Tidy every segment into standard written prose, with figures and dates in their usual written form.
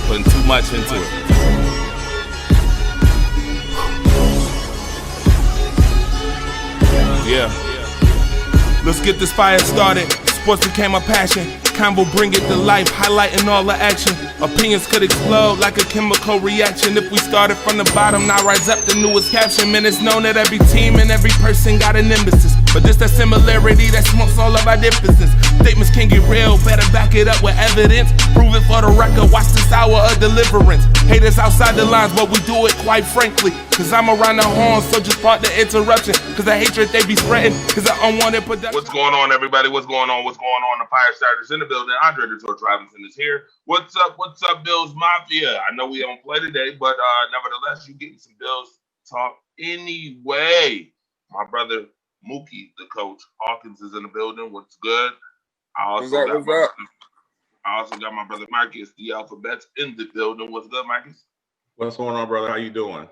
putting too much into it. Yeah. Let's get this fire started. Sports became my passion. Convo bring it to life, highlighting all the action. Opinions could explode like a chemical reaction. If we started from the bottom, now rise up the newest caption. Man, it's known that every team and every person got an emphasis. But this that similarity that smokes all of our differences. Statements can get real, better back it up with evidence. Prove it for the record, watch this hour of deliverance. Haters outside the lines, but we do it quite frankly. Cause I'm around the horn, so just part the interruption. Cause the hatred they be spreading, cause the unwanted production. What's going on, everybody? What's going on? What's going on? The fire starters in the building. Andre the Torch Robinson is here. What's up? What's up, Bills Mafia? I know we don't play today, but nevertheless, you getting some Bills talk anyway. My brother Mookie, the coach, Hawkins is in the building. What's good? I also got my brother Marcus, the Alphabets, in the building. What's good, Marcus? What's going on, brother? How you doing?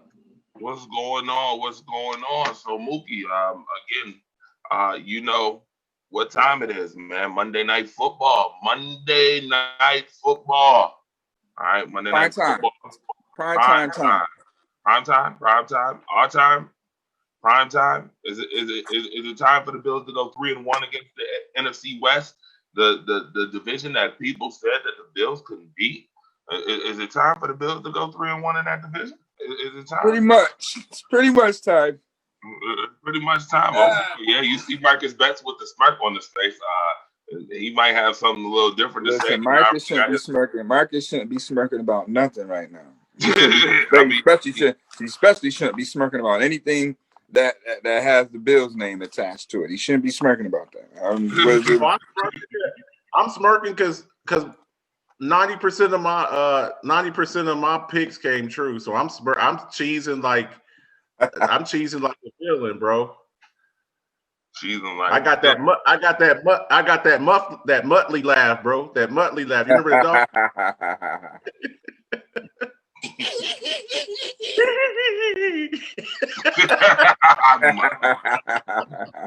What's going on? What's going on? So Mookie, again, you know what time it is, man. Monday Night Football. Monday Night Football. All right, Monday Night Football. Prime time. Our time. Prime time. Is it time for the Bills to go 3-1 against the NFC West, the division that people said that the Bills couldn't beat? Is it time for the Bills to go 3-1 in that division? Is it time? Pretty much. It's pretty much time. Pretty much time. Yeah, you see Marcus Betts with the smirk on his face. He might have something a little different to say. Marcus shouldn't be smirking. Marcus shouldn't be smirking about nothing right now. He especially shouldn't be smirking about anything that has the Bills name attached to it. He shouldn't be smirking about that. I'm smirking because 90% of my picks came true. So I'm cheesing like a villain, bro. Cheesing like I got that Muttley laugh, bro. That Muttley laugh. You remember the dog?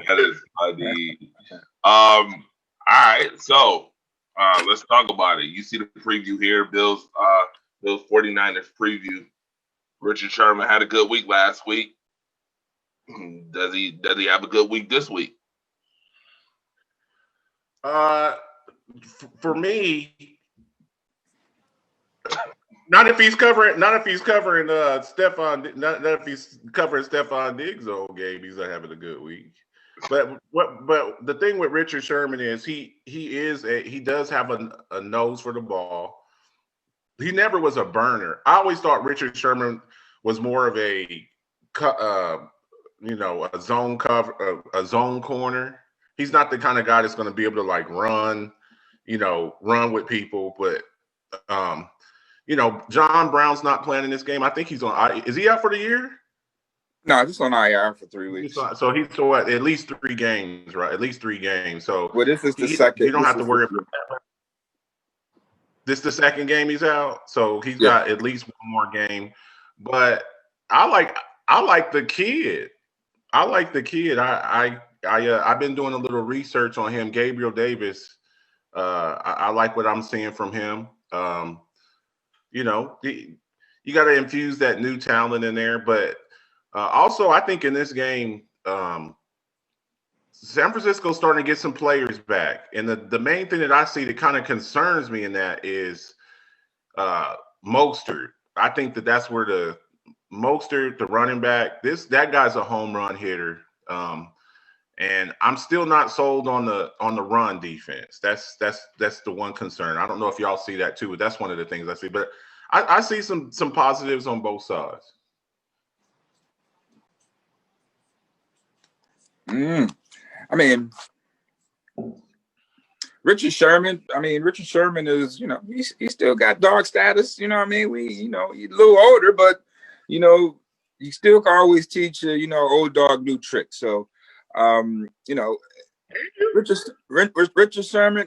That is funny. All right, so let's talk about it. You see the preview here, Bills 49ers preview. Richard Sherman had a good week last week. Does he have a good week this week? For me, not if he's covering Stephon Diggs' old game, he's not having a good week. But the thing with Richard Sherman is he does have a nose for the ball. He never was a burner. I always thought Richard Sherman was more of a zone cover, a zone corner. He's not the kind of guy that's going to be able to like run with people. But John Brown's not playing in this game. I think he's on. Is he out for the year? No, just on IR for 3 weeks. So he's at least 3 games, right? At least 3 games. So this is the second. You don't have to worry about that. This is the second game he's out, so he's got at least one more game. But I like the kid. I've been doing a little research on him, Gabriel Davis. I like what I'm seeing from him. You got to infuse that new talent in there, but also I think in this game, San Francisco's starting to get some players back. And the main thing that I see that kind of concerns me in that is Mostert. I think that's where the running back, that guy's a home run hitter. And I'm still not sold on the run defense. That's the one concern. I don't know if y'all see that too, but that's one of the things I see. But I see some positives on both sides. I mean, Richard Sherman is, he still got dog status. You know what I mean? He's a little older, but, you still can always teach, old dog new tricks. So, Richard Sherman,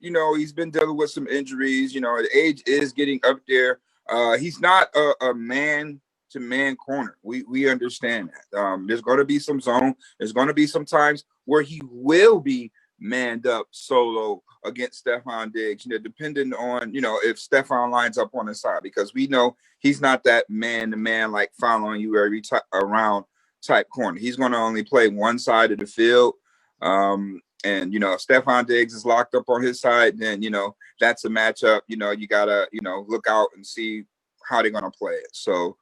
he's been dealing with some injuries. The age is getting up there. He's not a man-to-man corner. We understand that. There's going to be some zone. There's going to be some times where he will be manned up solo against Stephon Diggs, depending on, if Stephon lines up on his side, because we know he's not that man-to-man, like following you around type corner. He's going to only play one side of the field. And, if Stephon Diggs is locked up on his side, then, that's a matchup. You got to, look out and see how they're going to play it. So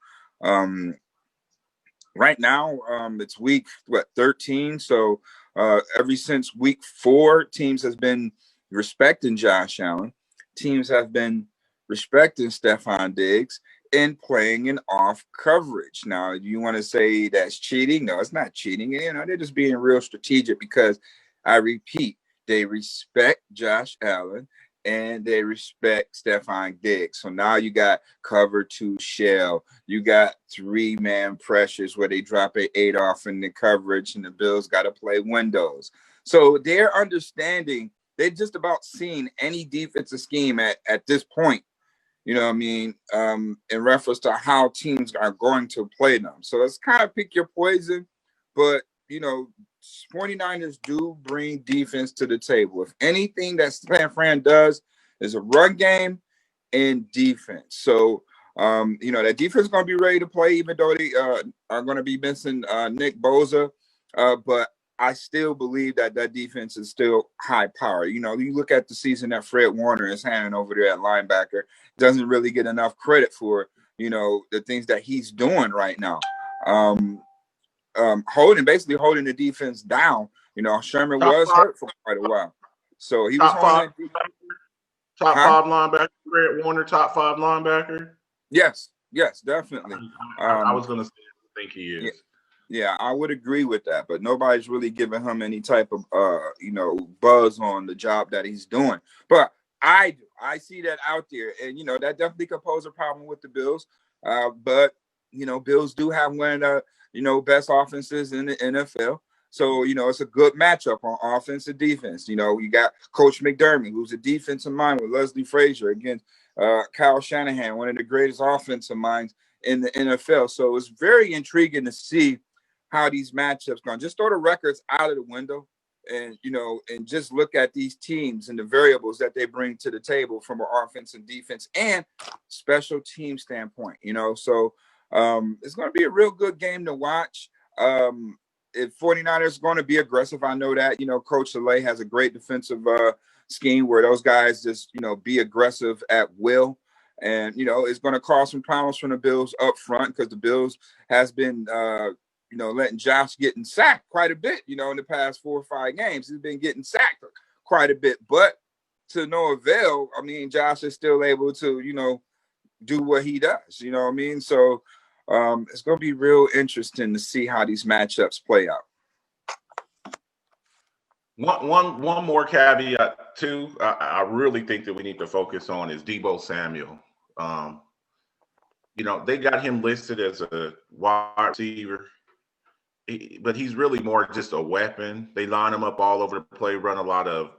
right now, it's week 13. So ever since week 4, teams has been respecting Josh Allen. Teams have been respecting Stephon Diggs and playing in off coverage. Now, you want to say that's cheating? No, it's not cheating. They're just being real strategic, because I repeat, they respect Josh Allen and they respect Stephon Diggs. So now you got cover 2 shell. You got 3-man pressures where they drop an 8 off in the coverage, and the Bills got to play windows. So they're understanding, they're just about seeing any defensive scheme at this point, in reference to how teams are going to play them. So it's kind of pick your poison, but, 49ers do bring defense to the table. If anything that San Fran does is a run game and defense. So, that defense is going to be ready to play, even though they are going to be missing Nick Bosa. But I still believe that defense is still high power. You look at the season that Fred Warner is handing over there at linebacker, doesn't really get enough credit for, the things that he's doing right now. Holding the defense down. Sherman was hurt for quite a while, so he was top 5 linebacker. Fred Warner, top 5 linebacker. Yes, definitely. I was going to say, I think he is. Yeah, I would agree with that, but nobody's really giving him any type of buzz on the job that he's doing. But I do. I see that out there, and that definitely could pose a problem with the Bills. But Bills do have one of the best offenses in the NFL. So, it's a good matchup on offense and defense. You got Coach McDermott, who's a defensive mind, with Leslie Frazier against Kyle Shanahan, one of the greatest offensive minds in the NFL. So it's very intriguing to see how these matchups go. Just throw the records out of the window and, and just look at these teams and the variables that they bring to the table from an offense and defense and special team standpoint, So it's going to be a real good game to watch. If 49ers are going to be aggressive, I know that, Coach Saleh has a great defensive scheme where those guys just, be aggressive at will. And, it's going to cause some problems from the Bills up front, because the Bills has been, letting Josh getting sacked quite a bit, in the past 4 or 5 games. He's been getting sacked quite a bit, but to no avail. I mean, Josh is still able to, do what he does, So it's going to be real interesting to see how these matchups play out. One more caveat too. I really think that we need to focus on is Debo Samuel. They got him listed as a wide receiver, but he's really more just a weapon. They line him up all over the play, run a lot of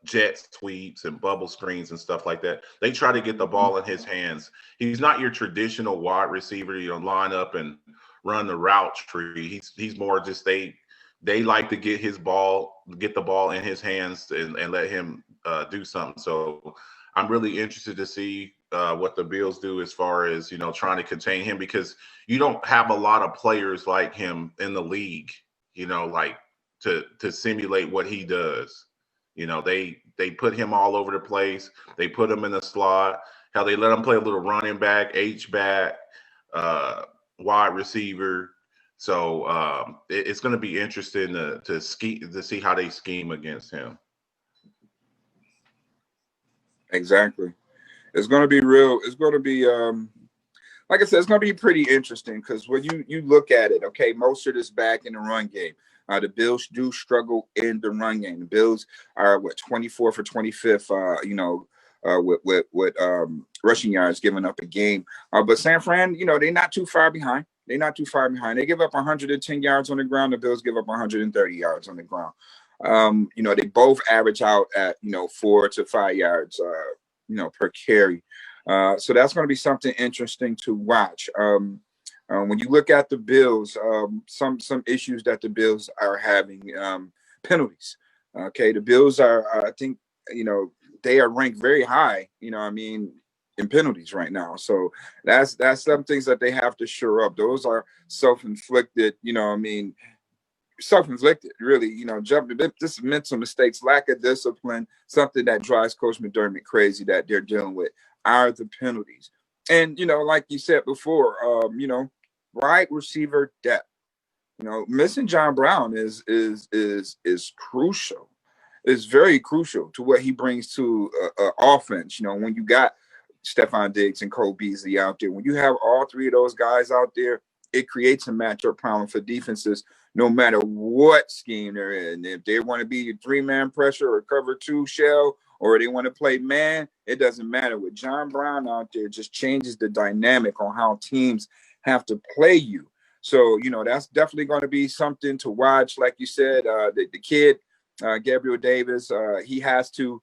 jet sweeps and bubble screens and stuff like that. They try to get the ball in his hands. He's not your traditional wide receiver, line up and run the route tree. He's more just they like to get the ball in his hands and let him do something. So I'm really interested to see what the Bills do as far as, trying to contain him, because you don't have a lot of players like him in the league, like to simulate what he does. They put him all over the place. They put him in the slot. Hell, they let him play a little running back, H-back, wide receiver. So it's going to be interesting to see how they scheme against him. Exactly. It's going to be real. It's going to be, like I said, it's going to be pretty interesting, because when you look at it, okay, Mostert is back in the run game. The Bills do struggle in the run game. The Bills are 24th or 25th, with rushing yards given up a game. But San Fran, they're not too far behind. They give up 110 yards on the ground. The Bills give up 130 yards on the ground. They both average out at 4 to 5 yards, per carry. So that's going to be something interesting to watch. When you look at the Bills, some issues that the Bills are having, penalties. Okay, the Bills are, I think, they are ranked very high, in penalties right now. So that's some things that they have to shore up. Those are self-inflicted, self-inflicted, really, jumping. This is mental mistakes, lack of discipline, something that drives Coach McDermott crazy that they're dealing with are the penalties. And, like you said before, wide receiver depth. Missing John Brown is crucial. It's very crucial to what he brings to offense. When you got Stephon Diggs and Cole Beasley out there, when you have all three of those guys out there, it creates a matchup problem for defenses, no matter what scheme they're in. If they want to be a three-man pressure or cover two shell, or they want to play man, it doesn't matter. With John Brown out there, just changes the dynamic on how teams have to play you. So, that's definitely going to be something to watch. Like you said, the kid, Gabriel Davis, he has to,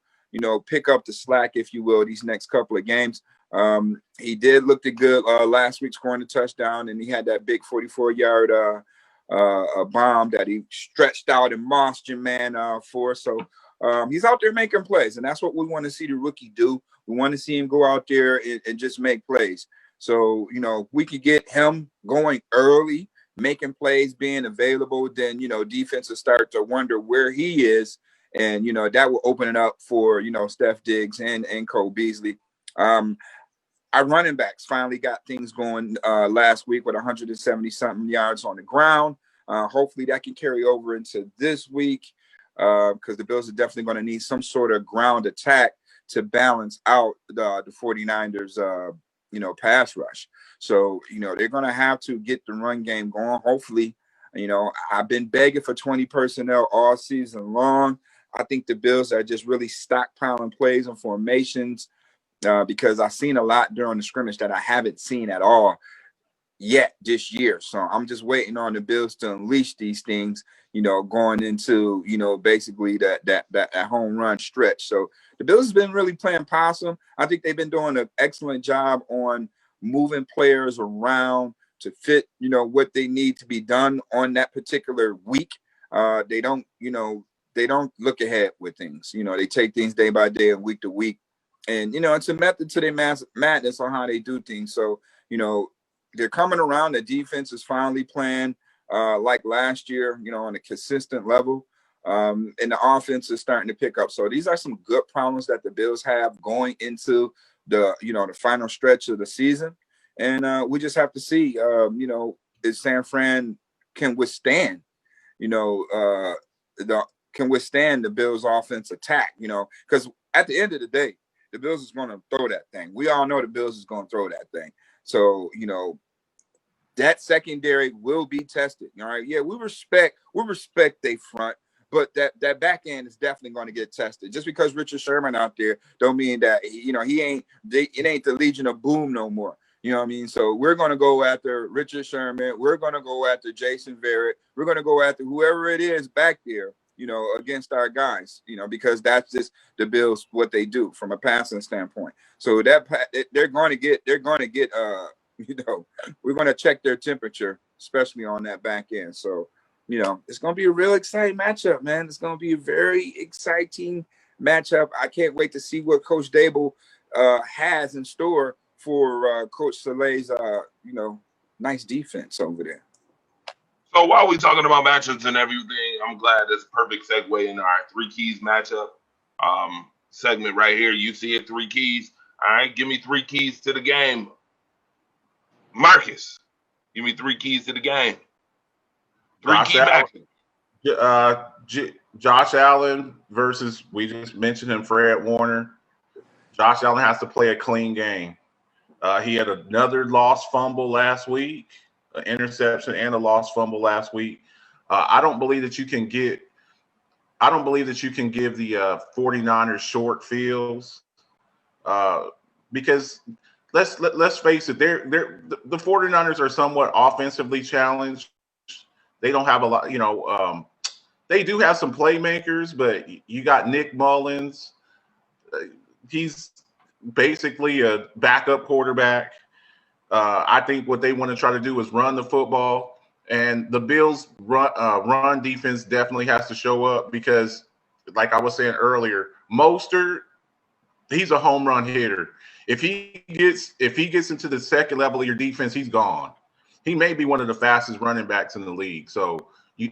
pick up the slack, if you will, these next couple of games. He did look good last week, scoring a touchdown, and he had that big 44-yard bomb that he stretched out and mossed your man for. So he's out there making plays, and that's what we want to see the rookie do. We want to see him go out there and just make plays. So, we could get him going early, making plays, being available, then, defenses start to wonder where he is. And, that will open it up for, Steph Diggs and Cole Beasley. Our running backs finally got things going last week with 170-something yards on the ground. Hopefully that can carry over into this week because the Bills are definitely going to need some sort of ground attack to balance out the 49ers pass rush. So, they're going to have to get the run game going. Hopefully, I've been begging for 20 personnel all season long. I think the Bills are just really stockpiling plays and formations because I've seen a lot during the scrimmage that I haven't seen at all yet this year. So I'm just waiting on the Bills to unleash these things, going into, basically that home run stretch. So the Bills have been really playing possum. I think they've been doing an excellent job on moving players around to fit, what they need to be done on that particular week. They don't look ahead with things. They take things day by day and week to week. And, it's a method to their madness on how they do things. So, they're coming around. The defense is finally playing like last year, on a consistent level. And the offense is starting to pick up. So these are some good problems that the Bills have going into the final stretch of the season. And we just have to see, if San Fran can withstand, can withstand the Bills' offense attack, because at the end of the day, the Bills is going to throw that thing. We all know the Bills is going to throw that thing. So, that secondary will be tested. All right. Yeah, we respect they front, but that back end is definitely going to get tested. Just because Richard Sherman out there don't mean that, it ain't the Legion of Boom no more. You know what I mean? So we're going to go after Richard Sherman. We're going to go after Jason Verrett. We're going to go after whoever it is back there, against our guys, because that's just the Bills, what they do from a passing standpoint. So that they're going to get, we're going to check their temperature, especially on that back end. So, it's going to be a real exciting matchup, man. It's going to be a very exciting matchup. I can't wait to see what Coach Debo has in store for Coach Soleil's, nice defense over there. So while we're talking about matchups and everything, I'm glad that's a perfect segue in our three keys matchup segment right here. You see it, three keys. All right, give me three keys to the game. Marcus, give me three keys to the game. Josh Allen versus, we just mentioned him, Fred Warner. Josh Allen has to play a clean game. He had another lost fumble last week, an interception and a lost fumble last week. I don't believe that you can give the 49ers short fields because let's face it, the 49ers are somewhat offensively challenged. They don't have a lot, they do have some playmakers, but you got Nick Mullins. He's basically a backup quarterback. I think what they want to try to do is run the football, and the Bills' run defense definitely has to show up because like I was saying earlier, Mostert, he's a home run hitter. If he gets into the second level of your defense, he's gone. He may be one of the fastest running backs in the league. So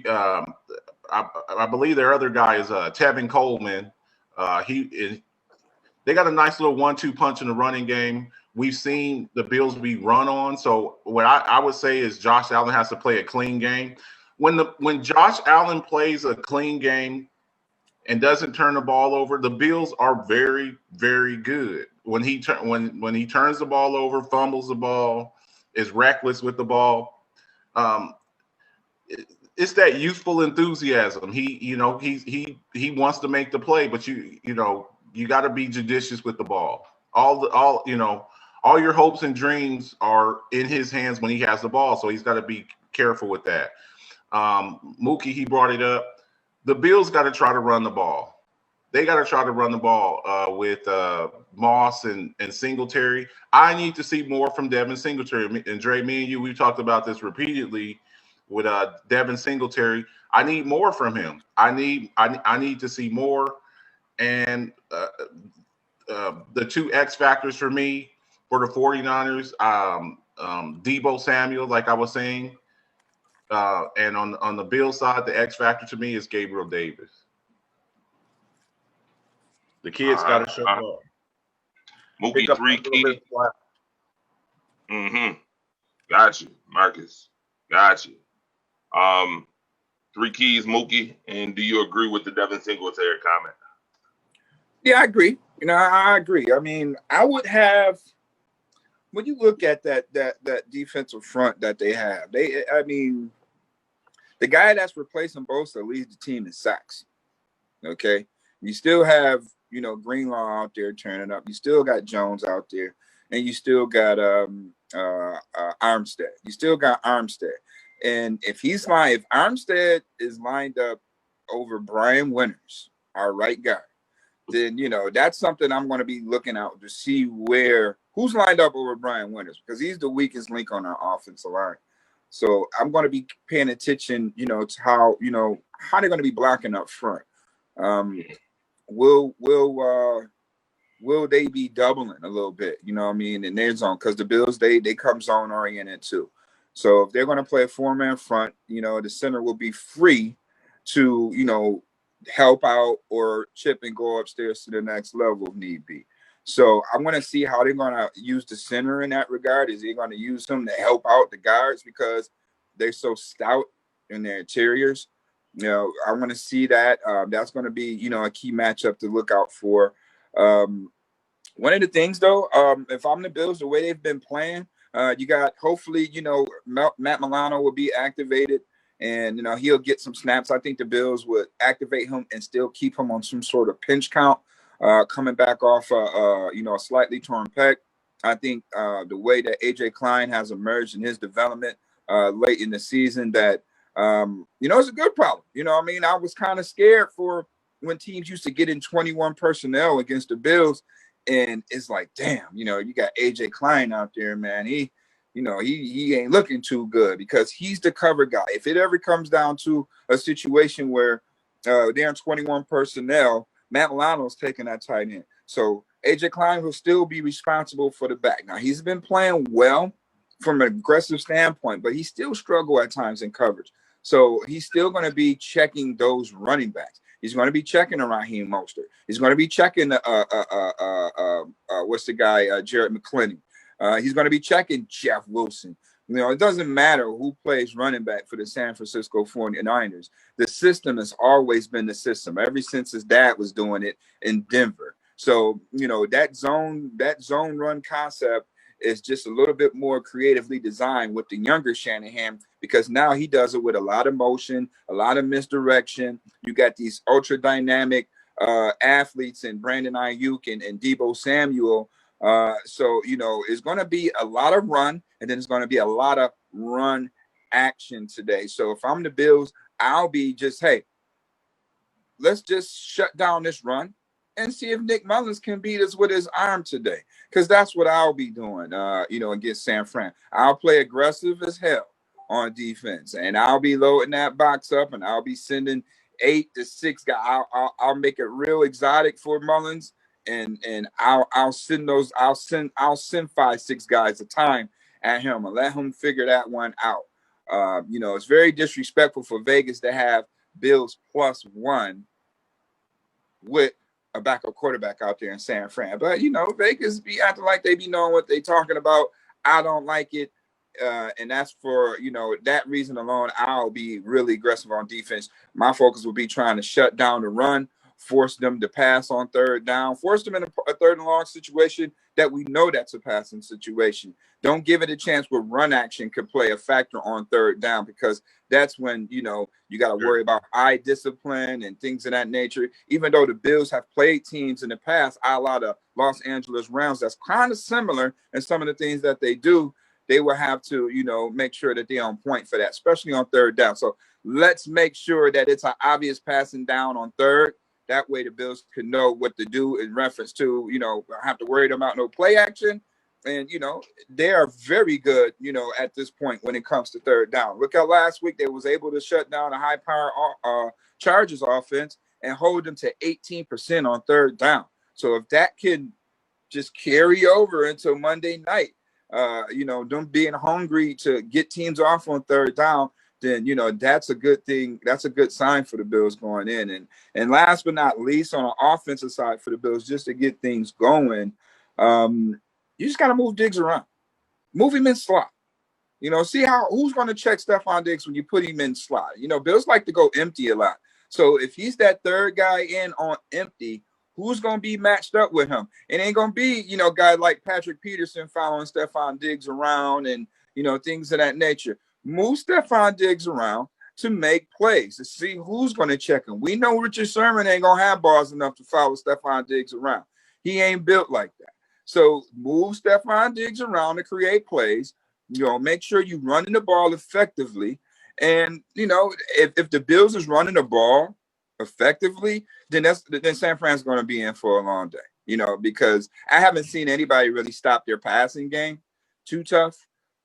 I believe their other guy is Tevin Coleman. They got a nice little 1-2 punch in the running game. We've seen the Bills be run on. So what I would say is Josh Allen has to play a clean game. When Josh Allen plays a clean game and doesn't turn the ball over, the Bills are very, very good. When he turns the ball over, fumbles the ball, is reckless with the ball, it's that youthful enthusiasm. He wants to make the play, but you got to be judicious with the ball. All your hopes and dreams are in his hands when he has the ball, so he's got to be careful with that. Mookie, he brought it up. The Bills got to try to run the ball. They got to try to run the ball with Moss and Singletary. I need to see more from Devin Singletary. And Dre, me and you, we've talked about this repeatedly with Devin Singletary. I need more from him. I need to see more. And the two X factors for me for the 49ers, Debo Samuel, like I was saying. And on the Bills side, the X factor to me is Gabriel Davis. The kids got to show up. Mookie 3 keys. Got you, Marcus. Got you. 3 keys, Mookie. And do you agree with the Devin Singletary comment? Yeah, I agree. I agree. I mean, I would have, when you look at that defensive front that they have, the guy that's replacing Bosa leads the team in sacks. Okay. You still have, Greenlaw out there turning up. You still got Jones out there, and you still got Armstead. You still got Armstead. And if Armstead is lined up over Brian Winters, our right guard, then, that's something I'm going to be looking out to see who's lined up over Brian Winters, because he's the weakest link on our offensive line. So I'm going to be paying attention, to how they're going to be blocking up front. Will they be doubling a little bit, in their zone? Because the Bills, they come zone oriented too. So if they're going to play a 4-man front, the center will be free to, help out or chip and go upstairs to the next level if need be. So I'm going to see how they're going to use the center in that regard. Is he going to use them to help out the guards because they're so stout in their interiors? I'm going to see that. That's going to be, a key matchup to look out for. One of the things, though, if I'm the Bills, the way they've been playing, you got hopefully, Matt Milano will be activated. And, he'll get some snaps. I think the Bills would activate him and still keep him on some sort of pinch count, coming back off, a slightly torn pec. I think the way that A.J. Klein has emerged in his development late in the season, that, it's a good problem. I was kind of scared for when teams used to get in 21 personnel against the Bills. And it's like, damn, you got A.J. Klein out there, man. He ain't looking too good because he's the cover guy. If it ever comes down to a situation where they're in 21 personnel, Matt Milano's taking that tight end. So A.J. Klein will still be responsible for the back. Now, he's been playing well from an aggressive standpoint, but he still struggle at times in coverage. So he's still going to be checking those running backs. He's going to be checking Raheem Mostert. He's going to be checking Jared McClendon. He's going to be checking Jeff Wilson. It doesn't matter who plays running back for the San Francisco 49ers. The system has always been the system ever since his dad was doing it in Denver. So, that zone run concept is just a little bit more creatively designed with the younger Shanahan, because now he does it with a lot of motion, a lot of misdirection. You got these ultra dynamic athletes in Brandon Ayuk and Debo Samuel. So, it's going to be a lot of run, and then it's going to be a lot of run action today. So if I'm the Bills, I'll be just, hey, let's just shut down this run and see if Nick Mullins can beat us with his arm today. Because that's what I'll be doing, against San Fran. I'll play aggressive as hell on defense, and I'll be loading that box up, and I'll be sending 8-6 guy. I'll make it real exotic for Mullins, and I'll send 5-6 guys a time at him and let him figure that one out. It's very disrespectful for Vegas to have Bills +1 with a backup quarterback out there in San Fran. But, Vegas be acting like they be knowing what they talking about. I don't like it. And that's for, that reason alone, I'll be really aggressive on defense. My focus will be trying to shut down the run, force them to pass on third down, force them in a third and long situation that we know that's a passing situation. Don't give it a chance where run action could play a factor on third down, because that's when, you got to worry about eye discipline and things of that nature. Even though the Bills have played teams in the past, a lot of Los Angeles Rams, that's kind of similar in some of the things that they do. They will have to, make sure that they're on point for that, especially on third down. So let's make sure that it's an obvious passing down on third. That way the Bills can know what to do in reference to, have to worry about no play action. And, they are very good, at this point when it comes to third down. Look how last week they was able to shut down a high-power Chargers offense and hold them to 18% on third down. So if that can just carry over until Monday night, them being hungry to get teams off on third down, then, that's a good thing. That's a good sign for the Bills going in. And last but not least, on the offensive side for the Bills, just to get things going, you just got to move Diggs around. Move him in slot. See who's going to check Stephon Diggs when you put him in slot. Bills like to go empty a lot. So if he's that third guy in on empty, who's going to be matched up with him? It ain't going to be, guys like Patrick Peterson following Stephon Diggs around and, things of that nature. Move Stephon Diggs around to make plays, to see who's going to check him. We know Richard Sherman ain't going to have balls enough to follow Stephon Diggs around. He ain't built like that. So move Stephon Diggs around to create plays. Make sure you're running the ball effectively. And, if the Bills is running the ball effectively, then San Fran's going to be in for a long day, because I haven't seen anybody really stop their passing game too tough.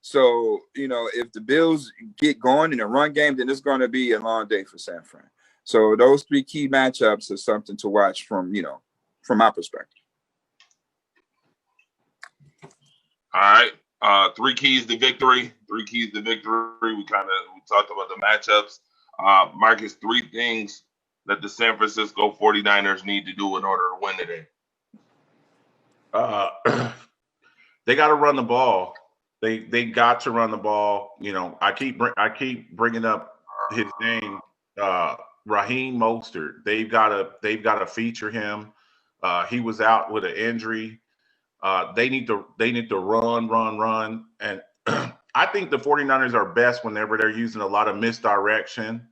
So, if the Bills get going in a run game, then it's going to be a long day for San Fran. So those 3 key matchups are something to watch from my perspective. All right. 3 keys to victory. 3 keys to victory. We talked about the matchups. Marcus, 3 things that the San Francisco 49ers need to do in order to win today. They got to run the ball. They got to run the ball. I keep bringing up his name, Raheem Mostert. They've got to feature him. He was out with an injury. They need to run. And I think the 49ers are best whenever they're using a lot of misdirection,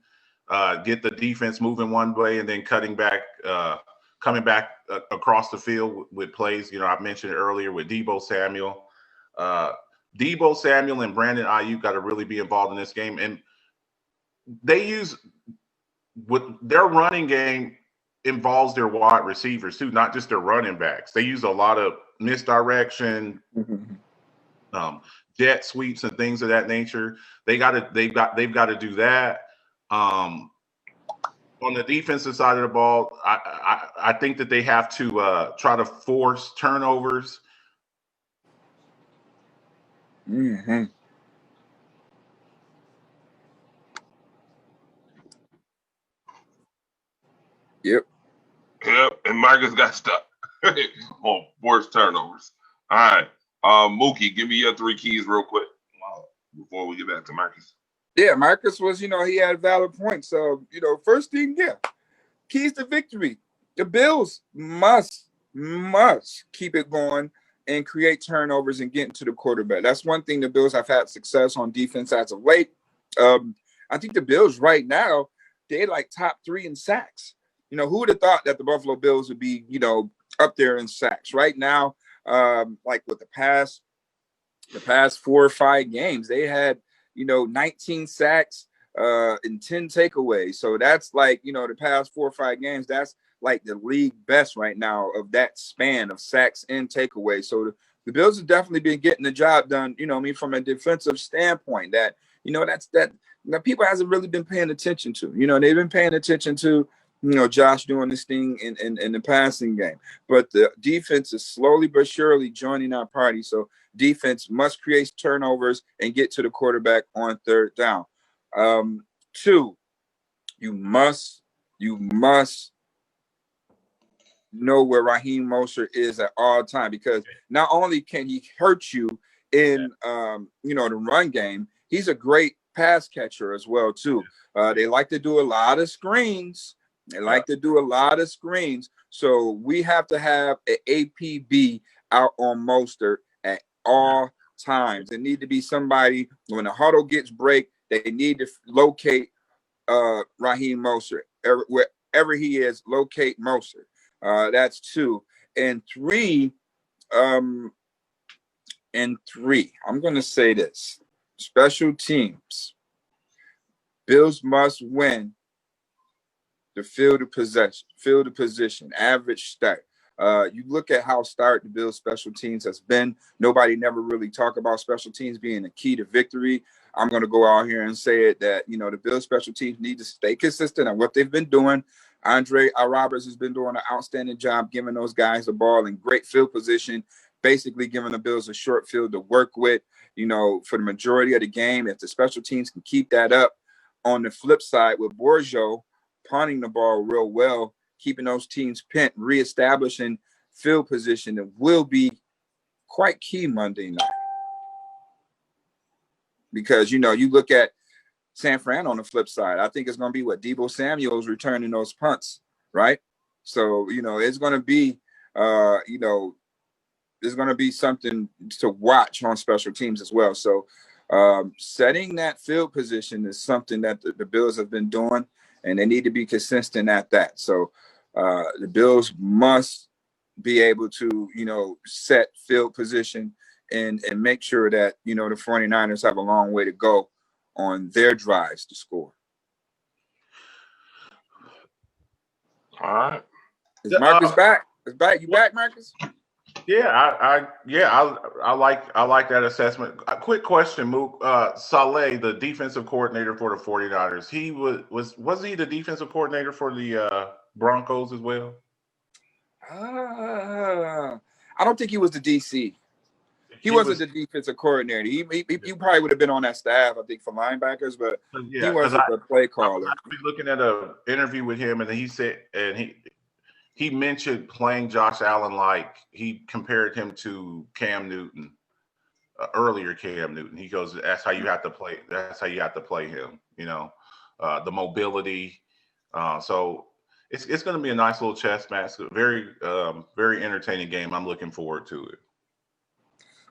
get the defense moving one way and then coming back across the field with plays. I mentioned earlier with Debo Samuel. Debo Samuel and Brandon Ayuk got to really be involved in this game. And they use with their running game involves their wide receivers too, not just their running backs. They use a lot of misdirection, jet sweeps and things of that nature. They've got to do that. On the defensive side of the ball, I think that they have to try to force turnovers. Mm-hmm. Yep. And Marcus got stuck on forced turnovers. All right. Mookie, give me your 3 keys real quick before we get back to Marcus. Yeah, Marcus was, he had valid points. So, first thing, keys to victory. The Bills must keep it going and create turnovers and get into the quarterback. That's one thing the Bills have had success on defense as of late. I think the Bills right now, they're like top 3 in sacks. Who would have thought that the Buffalo Bills would be, up there in sacks right now? Like with the past 4 or 5 games, they had, 19 sacks and 10 takeaways. So that's like, the past 4 or 5 games, that's like the league best right now of that span of sacks and takeaways. So the Bills have definitely been getting the job done, from a defensive standpoint that, You know, that people hasn't really been paying attention to. You know, they've been paying attention to, you know, Josh doing this thing in the passing game. But the defense is slowly but surely joining our party. So defense must create turnovers and get to the quarterback on third down. 2, you must know where Raheem Mostert is at all time, because not only can he hurt you in you know, the run game, he's a great pass catcher as well too. They like to do a lot of screens. So we have to have an APB out on Mostert at all times. There need to be somebody when the huddle gets break, they need to locate Raheem Mostert. Wherever he is, locate Mostert. That's 2. And 3, I'm going to say this. Special teams. Bills must win the field of position, average start. You look at how start the Bills special teams has been. Nobody never really talk about special teams being the key to victory. I'm going to go out here and say it that, you know, the Bills special teams need to stay consistent on what they've been doing. Andre Roberts has been doing an outstanding job giving those guys the ball in great field position, basically giving the Bills a short field to work with, you know, for the majority of the game. If the special teams can keep that up. On the flip side, with Borjo punting the ball real well, keeping those teams pinned, reestablishing field position, it will be quite key Monday night. Because, you know, you look at San Fran on the flip side, I think it's going to be what Debo Samuel's returning those punts, right? So, you know, it's going to be, you know, there's going to be something to watch on special teams as well. So setting that field position is something that the Bills have been doing, and they need to be consistent at that. So the Bills must be able to, you know, set field position and make sure that, you know, the 49ers have a long way to go on their drives to score. All right. Is Marcus back? Is back? You back, Marcus? Yeah, I like that assessment. A quick question, Mook. Saleh, the defensive coordinator for the 49ers, he wasn't he the defensive coordinator for the Broncos as well? I don't think he was the DC. He wasn't the defensive coordinator. He probably would have been on that staff, I think, for linebackers, but he wasn't the play caller. I was looking at an interview with him, and he said, and he mentioned playing Josh Allen like he compared him to Cam Newton, earlier Cam Newton. He goes, "That's how you have to play. That's how you have to play him." You know, the mobility. So it's going to be a nice little chess match. Very very entertaining game. I'm looking forward to it.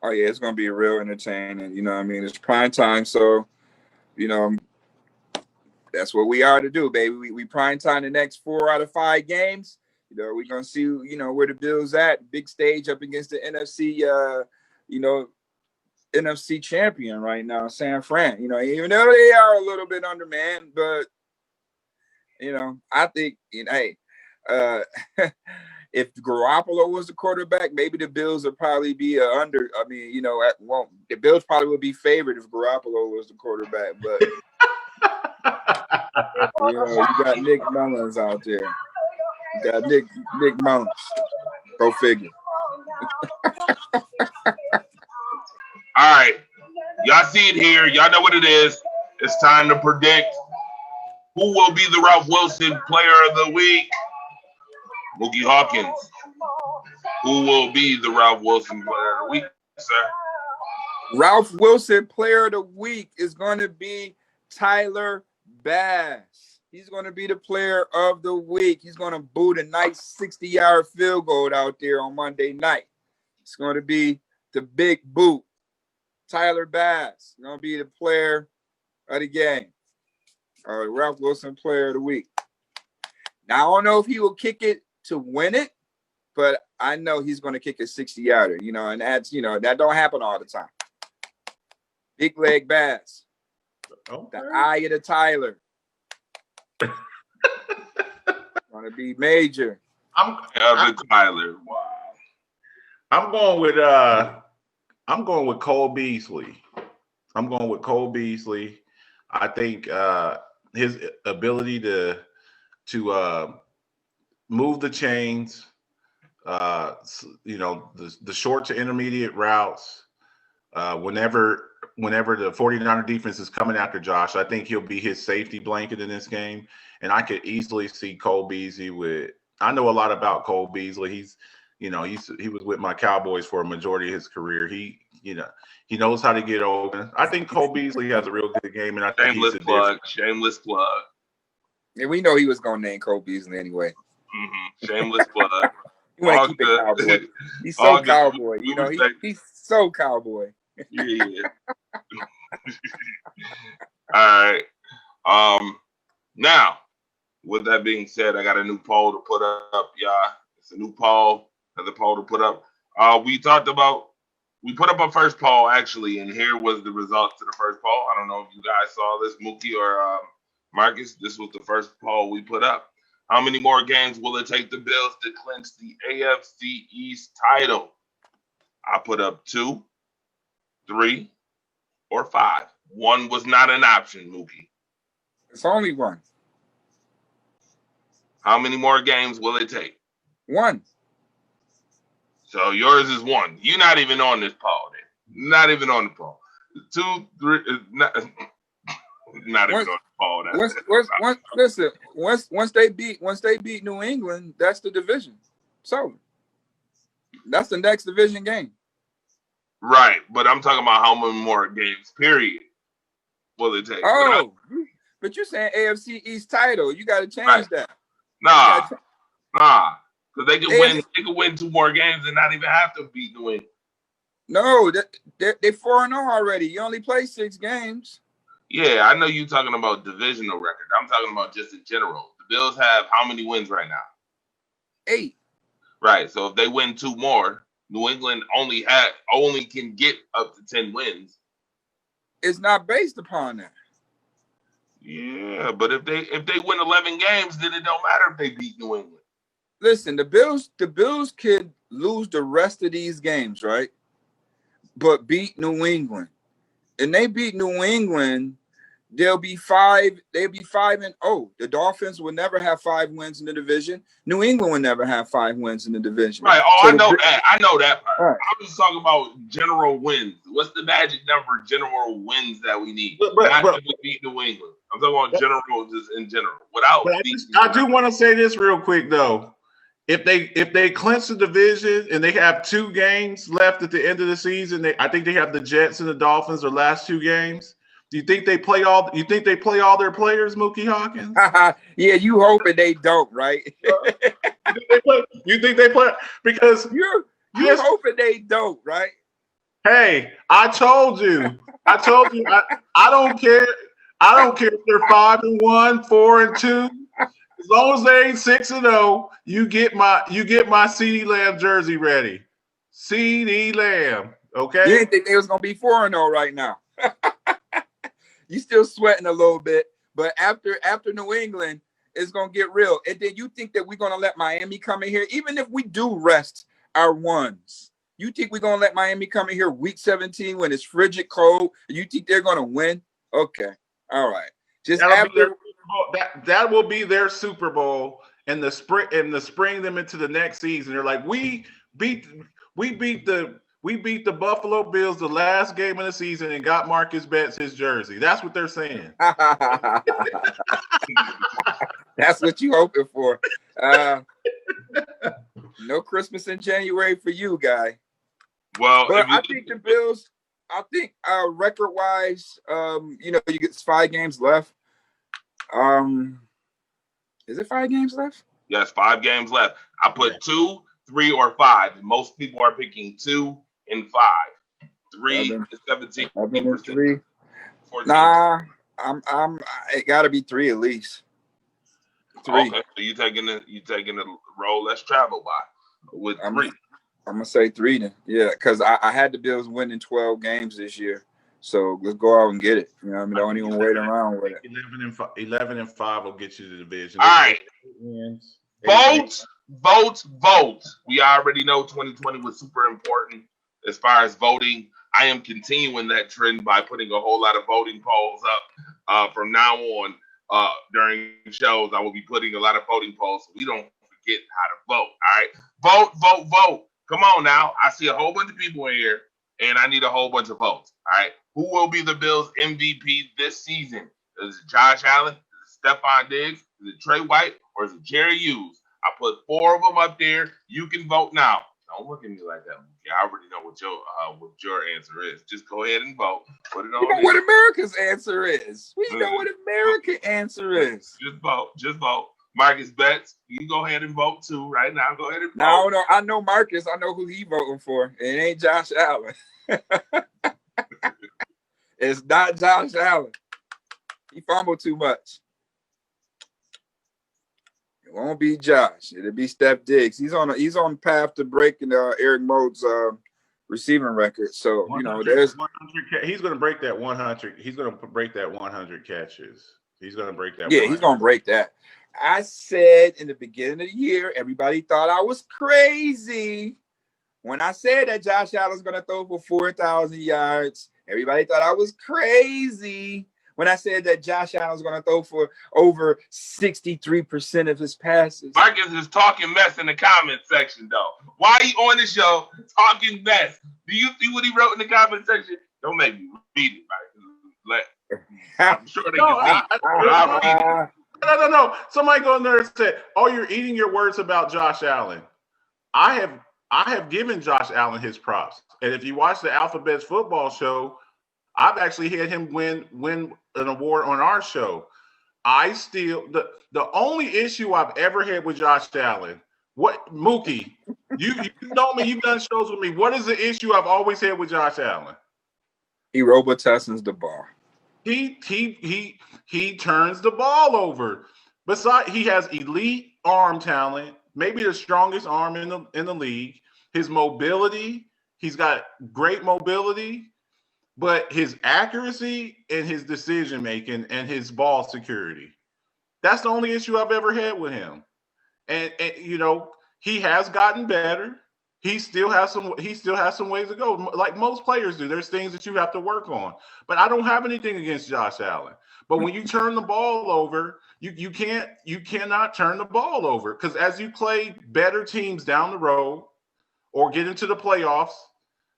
Oh yeah, it's going to be real entertaining. You know what I mean? It's prime time, so you know that's what we are to do, baby. We prime time the next 4 out of 5 games. You know, we're gonna see, you know, where the Bills at, big stage up against the NFC, you know, NFC champion right now, San Fran. You know, even though they are a little bit undermanned, but you know, I think, you know, hey, if Garoppolo was the quarterback, maybe the Bills would probably be under. I mean, you know, the Bills probably would be favored if Garoppolo was the quarterback, but you know, you got Nick Mullins out there. You got Nick Mullins. Go figure. All right. Y'all see it here. Y'all know what it is. It's time to predict who will be the Ralph Wilson Player of the Week. Mookie Hawkins. Who will be the Ralph Wilson Player of the Week, sir? Ralph Wilson Player of the Week is going to be Tyler Bass. He's going to be the Player of the Week. He's going to boot a nice 60-yard field goal out there on Monday night. It's going to be the big boot. Tyler Bass going to be the Player of the game. Ralph Wilson Player of the Week. Now, I don't know if he will kick it to win it, but I know he's going to kick a 60-yarder, you know, and that's, you know, that don't happen all the time. Big leg Bass. Okay. The eye of the Tyler. Going to be major. Tyler. Wow. I'm going with Cole Beasley. I think his ability to move the chains, the short to intermediate routes, whenever the 49er defense is coming after Josh, I think he'll be his safety blanket in this game. And I could easily see Cole Beasley I know a lot about Cole Beasley. He was with my Cowboys for a majority of his career. He knows how to get open. I think Cole Beasley has a real good game, and I think Shameless plug. And we know he was gonna name Cole Beasley anyway. Mm-hmm. Shameless plug. You want to keep it cowboy. He's so cowboy. He's so cowboy. Yeah. All right. Now, with that being said, I got a new poll to put up, y'all. It's a new poll. Another poll to put up. We put up a first poll actually, and here was the results to the first poll. I don't know if you guys saw this, Mookie or Marcus. This was the first poll we put up. How many more games will it take the Bills to clinch the AFC East title? I put up 2, 3, or 5. 1 was not an option, Mookie. It's only 1. How many more games will it take? 1. So yours is 1. You're not even on this poll then. Not even on the poll. 2, 3, not even on the poll. Listen, once they beat New England, that's the division. So that's the next division game. Right, but I'm talking about how many more games, period, will it take? Oh, but you're saying AFC East title. You got to change that. Nah. Because they could win 2 more games and not even have to beat New England. No, they're 4-0 already. You only play 6 games. Yeah, I know you're talking about divisional record. I'm talking about just in general. The Bills have how many wins right now? 8. Right. So if they win 2 more, New England only can get up to 10 wins. It's not based upon that. Yeah, but if they win 11 games, then it don't matter if they beat New England. Listen, the Bills could lose the rest of these games, right? But beat New England. And they beat New England, they'll be 5-0. The Dolphins will never have 5 wins in the division. New England will never have 5 wins in the division. Right. Oh, so I know that part. Right. I'm just talking about general wins. What's the magic number general wins that we need? But if we beat New England. I'm talking about general, just in general. I do want to say this real quick though. If they clinch the division and they have 2 games left at the end of the season, I think they have the Jets and the Dolphins their last 2 games. Do you think they play all their players, Mookie Hawkins? Yeah, you hoping they don't, right? You think they play because you hoping they don't, right? Hey, I told you. I don't care. I don't care if they're 5-1, 4-2. As long as they ain't 6-0, you get my CeeDee Lamb jersey ready. CeeDee Lamb, okay? You didn't think they was gonna be 4-0 right now. You still sweating a little bit, but after New England, it's gonna get real. And then you think that we're gonna let Miami come in here, even if we do rest our ones. You think we're gonna let Miami come in here week 17 when it's frigid cold? And you think they're gonna win? Okay, all right. That will be their Super Bowl in the spring them into the next season. They're like, we beat the Buffalo Bills the last game of the season and got Marcus Betts his jersey. That's what they're saying. That's what you hoping for. No Christmas in January for you, guy. Well, but I think the Bills. I think record-wise, you get 5 games left. Is it 5 games left? Yes, 5 games left. I put 2, 3, or 5. Most people are picking 2 and 5. 3 is 17. 3. Nah, it got to be 3 at least. 3. Okay, so you taking the roll less travel by with 3. I'm gonna say 3 then. Yeah, because I had the Bills winning 12 games this year. So let's go out and get it. You know what I mean? Don't even wait around with it. 11 and 5 will get you to the division. All right. Vote. We already know 2020 was super important as far as voting. I am continuing that trend by putting a whole lot of voting polls up From now on, during shows, I will be putting a lot of voting polls so we don't forget how to vote. All right, vote, vote, vote. Come on now. I see a whole bunch of people in here, and I need a whole bunch of votes. All right, who will be the Bills MVP this season? Is it Josh Allen? Is it Stephon Diggs? Is it Trey White? Or is it Jerry Hughes? I put 4 of them up there. You can vote now. Don't look at me like that. I already know what your answer is. Just go ahead and vote. Put it on. You know what America's answer is. We know what America's answer is. Just vote. Just vote. Marcus Betts, you can go ahead and vote too right now. Go ahead and vote. No, I know Marcus. I know who he voting for. It ain't Josh Allen. It's not Josh Allen. He fumbled too much. It won't be Josh. It'll be Steph Diggs. He's on path to breaking Eric Mode's receiving record. So there's 100, he's going to break that 100. He's going to break that 100 catches. He's going to break that. Yeah, he's going to break that. I said in the beginning of the year, everybody thought I was crazy when I said that Josh Allen's going to throw for 4,000 yards. Everybody thought I was crazy when I said that Josh Allen's going to throw for over 63% of his passes. Marcus is talking mess in the comment section, though. Why are you on the show talking mess? Do you see what he wrote in the comment section? Don't make me read it, Marcus. I'm sure they can see it. No. Somebody go in there and said, "Oh, you're eating your words about Josh Allen." I have given Josh Allen his props, and if you watch the Alphabets football show, I've actually had him win an award on our show. I still the only issue I've ever had with Josh Allen. What Mookie? You know me. You've done shows with me. What is the issue I've always had with Josh Allen? He robotussins the ball. He turns the ball over. Besides, he has elite arm talent, maybe the strongest arm in the league. His mobility, he's got great mobility, but his accuracy and his decision making and his ball security, that's the only issue I've ever had with him. And he has gotten better. He still has some ways to go. Like most players do. There's things that you have to work on. But I don't have anything against Josh Allen. But when you turn the ball over, you cannot turn the ball over. Because as you play better teams down the road or get into the playoffs,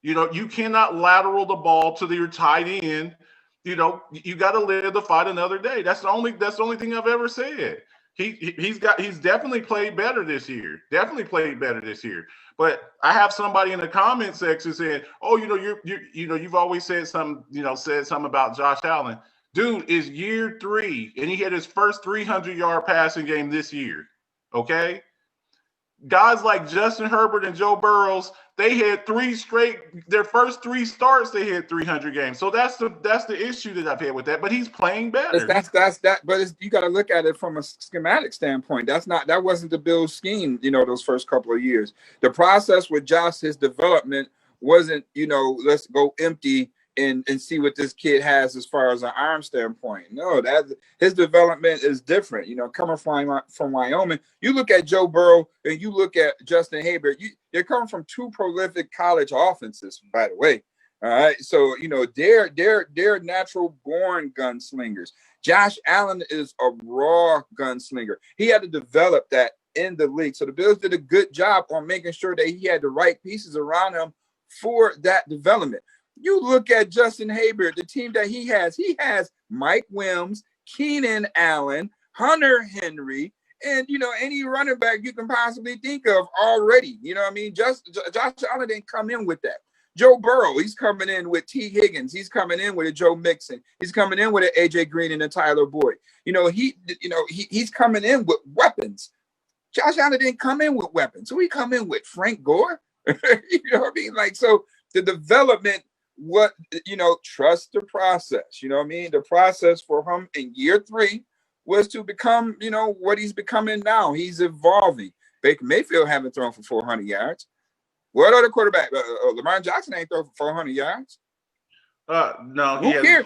you cannot lateral the ball to your tight end. You got to live to fight another day. That's the only thing I've ever said. He's definitely played better this year. But I have somebody in the comment section saying, "Oh, you've always said something about Josh Allen." Dude, is year 3, and he had his first 300-yard passing game this year. Okay, guys like Justin Herbert and Joe Burrows, they had their first 3 starts, they had 300 games. So that's the issue that I've had with that. But he's playing better. That's that. But you got to look at it from a schematic standpoint. That wasn't the Bills' scheme. Those first couple of years, the process with Josh, his development wasn't. Let's go empty and see what this kid has as far as an arm standpoint. No, that his development is different. Coming from Wyoming, you look at Joe Burrow and you look at Justin Herbert. They're coming from 2 prolific college offenses, by the way. All right, so they're natural born gunslingers. Josh Allen is a raw gunslinger. He had to develop that in the league. So the Bills did a good job on making sure that he had the right pieces around him for that development. You look at Justin Herbert, the team that he has Mike Williams, Keenan Allen, Hunter Henry, and any running back you can possibly think of already. Josh Allen didn't come in with that. Joe Burrow, he's coming in with T. Higgins. He's coming in with a Joe Mixon. He's coming in with an AJ Green and a Tyler Boyd. He's coming in with weapons. Josh Allen didn't come in with weapons. So he come in with Frank Gore. You know what I mean? So the development. Trust the process. The process for him in year 3 was to become, what he's becoming now. He's evolving. Baker Mayfield haven't thrown for 400 yards. What other quarterback? Lamar Jackson ain't thrown for 400 yards. No.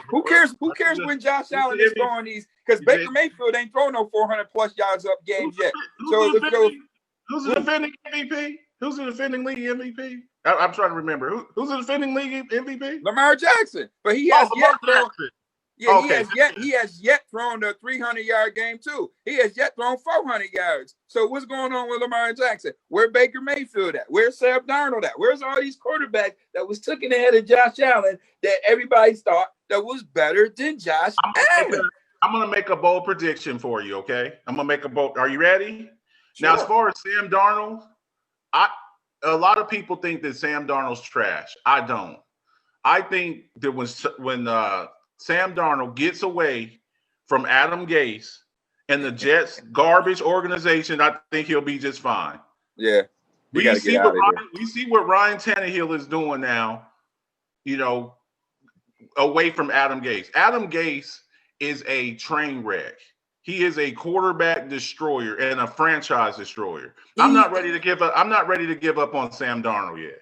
Who cares when Josh Allen is throwing these? Because Baker Mayfield ain't thrown no 400+ yards up games yet. Who's the defending MVP? Who's the defending league MVP? I'm trying to remember. Who's the defending league MVP? Lamar Jackson. But he has Lamar Jackson. Yeah, Okay. he has yet thrown a 300-yard game too. He has yet thrown 400 yards. So what's going on with Lamar Jackson? Where Baker Mayfield at? Where's Sam Darnold at? Where's all these quarterbacks that was taken ahead of Josh Allen that everybody thought that was better than Josh Allen? I'm gonna make a bold prediction for you. Okay, I'm gonna make a bold. Are you ready? Sure. Now, as far as Sam Darnold, a lot of people think that Sam Darnold's trash. I don't. I think that when Sam Darnold gets away from Adam Gase and the Jets' garbage organization, I think he'll be just fine. Yeah. We see what Ryan Tannehill is doing now, away from Adam Gase. Adam Gase is a train wreck. He is a quarterback destroyer and a franchise destroyer. I'm not ready to give up on Sam Darnold yet.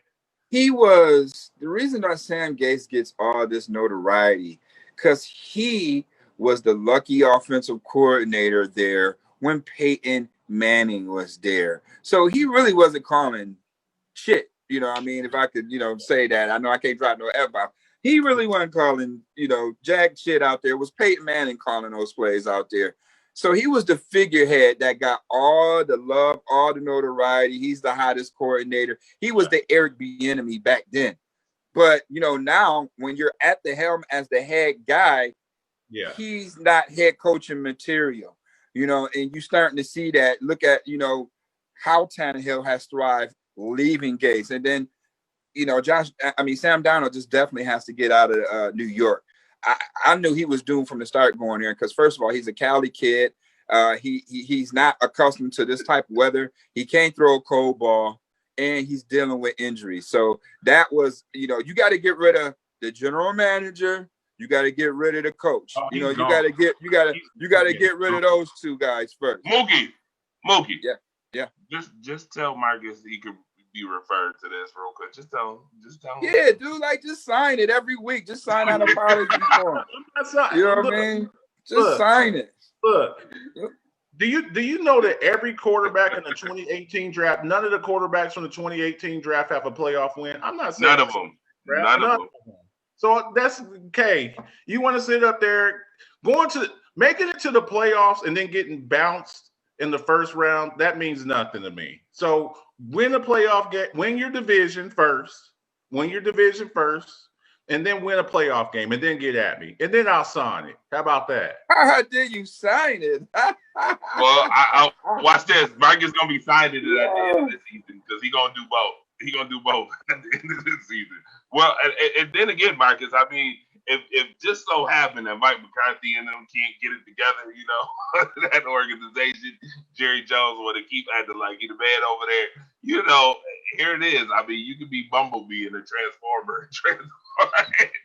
He was the reason that Sam Gase gets all this notoriety because he was the lucky offensive coordinator there when Peyton Manning was there. So he really wasn't calling shit. You know what I mean? If I could, say that. I know I can't drop no F-bomb. He really wasn't calling, jack shit out there. It was Peyton Manning calling those plays out there. So he was the figurehead that got all the love, all the notoriety. He's the hottest coordinator. He was the Eric Bieniemy back then. But, now when you're at the helm as the head guy, he's not head coaching material, and you're starting to see that. Look at, how Tannehill has thrived leaving Gase. And then, Sam Darnold just definitely has to get out of New York. I knew he was doomed from the start going there because, first of all, he's a Cali kid. He's not accustomed to this type of weather. He can't throw a cold ball, and he's dealing with injuries. So that was, you got to get rid of the general manager. You got to get rid of the coach. You got to get rid of those two guys first. Mookie. Yeah. Just tell Marcus he could be referred to this real quick. Just tell him. Yeah, dude, just sign it every week. Just sign out a policy form. You know what I mean? Just sign it. Look, do you know that every quarterback in the 2018 draft, none of the quarterbacks from the 2018 draft have a playoff win? I'm not saying none of them. None of them. So that's okay. You want to sit up there making it to the playoffs and then getting bounced in the first round, that means nothing to me. So win a playoff game, win your division first, and then win a playoff game, and then get at me, and then I'll sign it. How about that? How did you sign it? Well, I watch this. Marcus gonna be signing it at the end of the season because he's gonna do both at the end of the season. Well, and then again, Marcus, I mean, if just so happened that Mike McCarthy and them can't get it together, that organization, Jerry Jones would have keep acting like he the man over there. Here it is. I mean, you could be Bumblebee in a Transformer,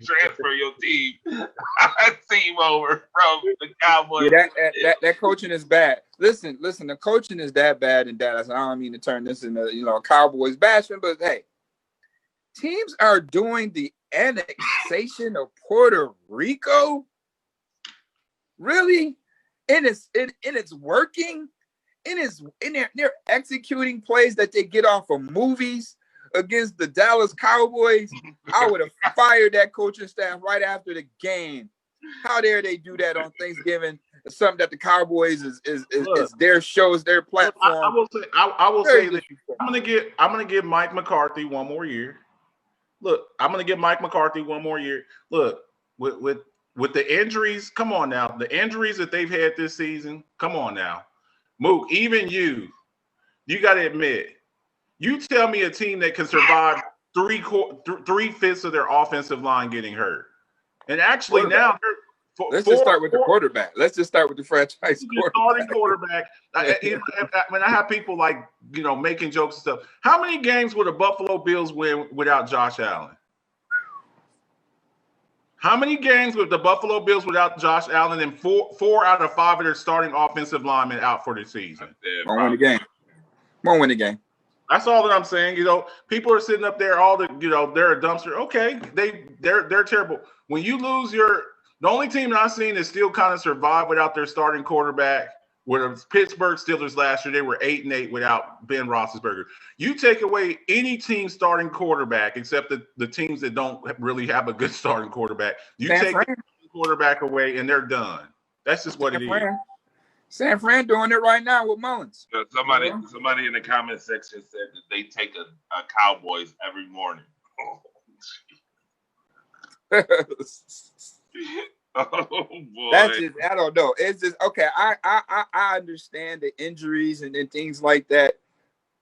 transfer your team over from the Cowboys. Yeah, that coaching is bad. Listen, the coaching is that bad in Dallas. I don't mean to turn this into a Cowboys bashing, but hey, teams are doing the annexation of Puerto Rico. Really? And it's working. They're executing plays that they get off of movies against the Dallas Cowboys. I would have fired that coaching staff right after the game. How dare they do that on Thanksgiving? Something that the Cowboys is their show, is their platform. I will say that I'm gonna give Mike McCarthy one more year. Look, I'm gonna give Mike McCarthy one more year. Look, with the injuries, come on now. The injuries that they've had this season, come on now. Mook, even you got to admit, you tell me a team that can survive 3/5 of their offensive line getting hurt. And actually now let's just start with the quarterback. Let's just start with the franchise starting quarterback. When I have people making jokes and stuff, how many games would the Buffalo Bills win without Josh Allen? How many games would the Buffalo Bills without Josh Allen and four out of 5 of their starting offensive linemen out for the season? Won't win the game. That's all that I'm saying. People are sitting up there, they're a dumpster. Okay, they're terrible. When you lose the only team that I've seen that still kind of survived without their starting quarterback were the Pittsburgh Steelers last year. They were 8-8 without Ben Roethlisberger. You take away any team starting quarterback except the teams that don't really have a good starting quarterback. You take quarterback away, and they're done. That's just what it is. San Fran doing it right now with Mullins. Somebody in the comment section said that they take a Cowboys every morning. Oh boy. That's just, I don't know. It's just okay. I understand the injuries and things like that,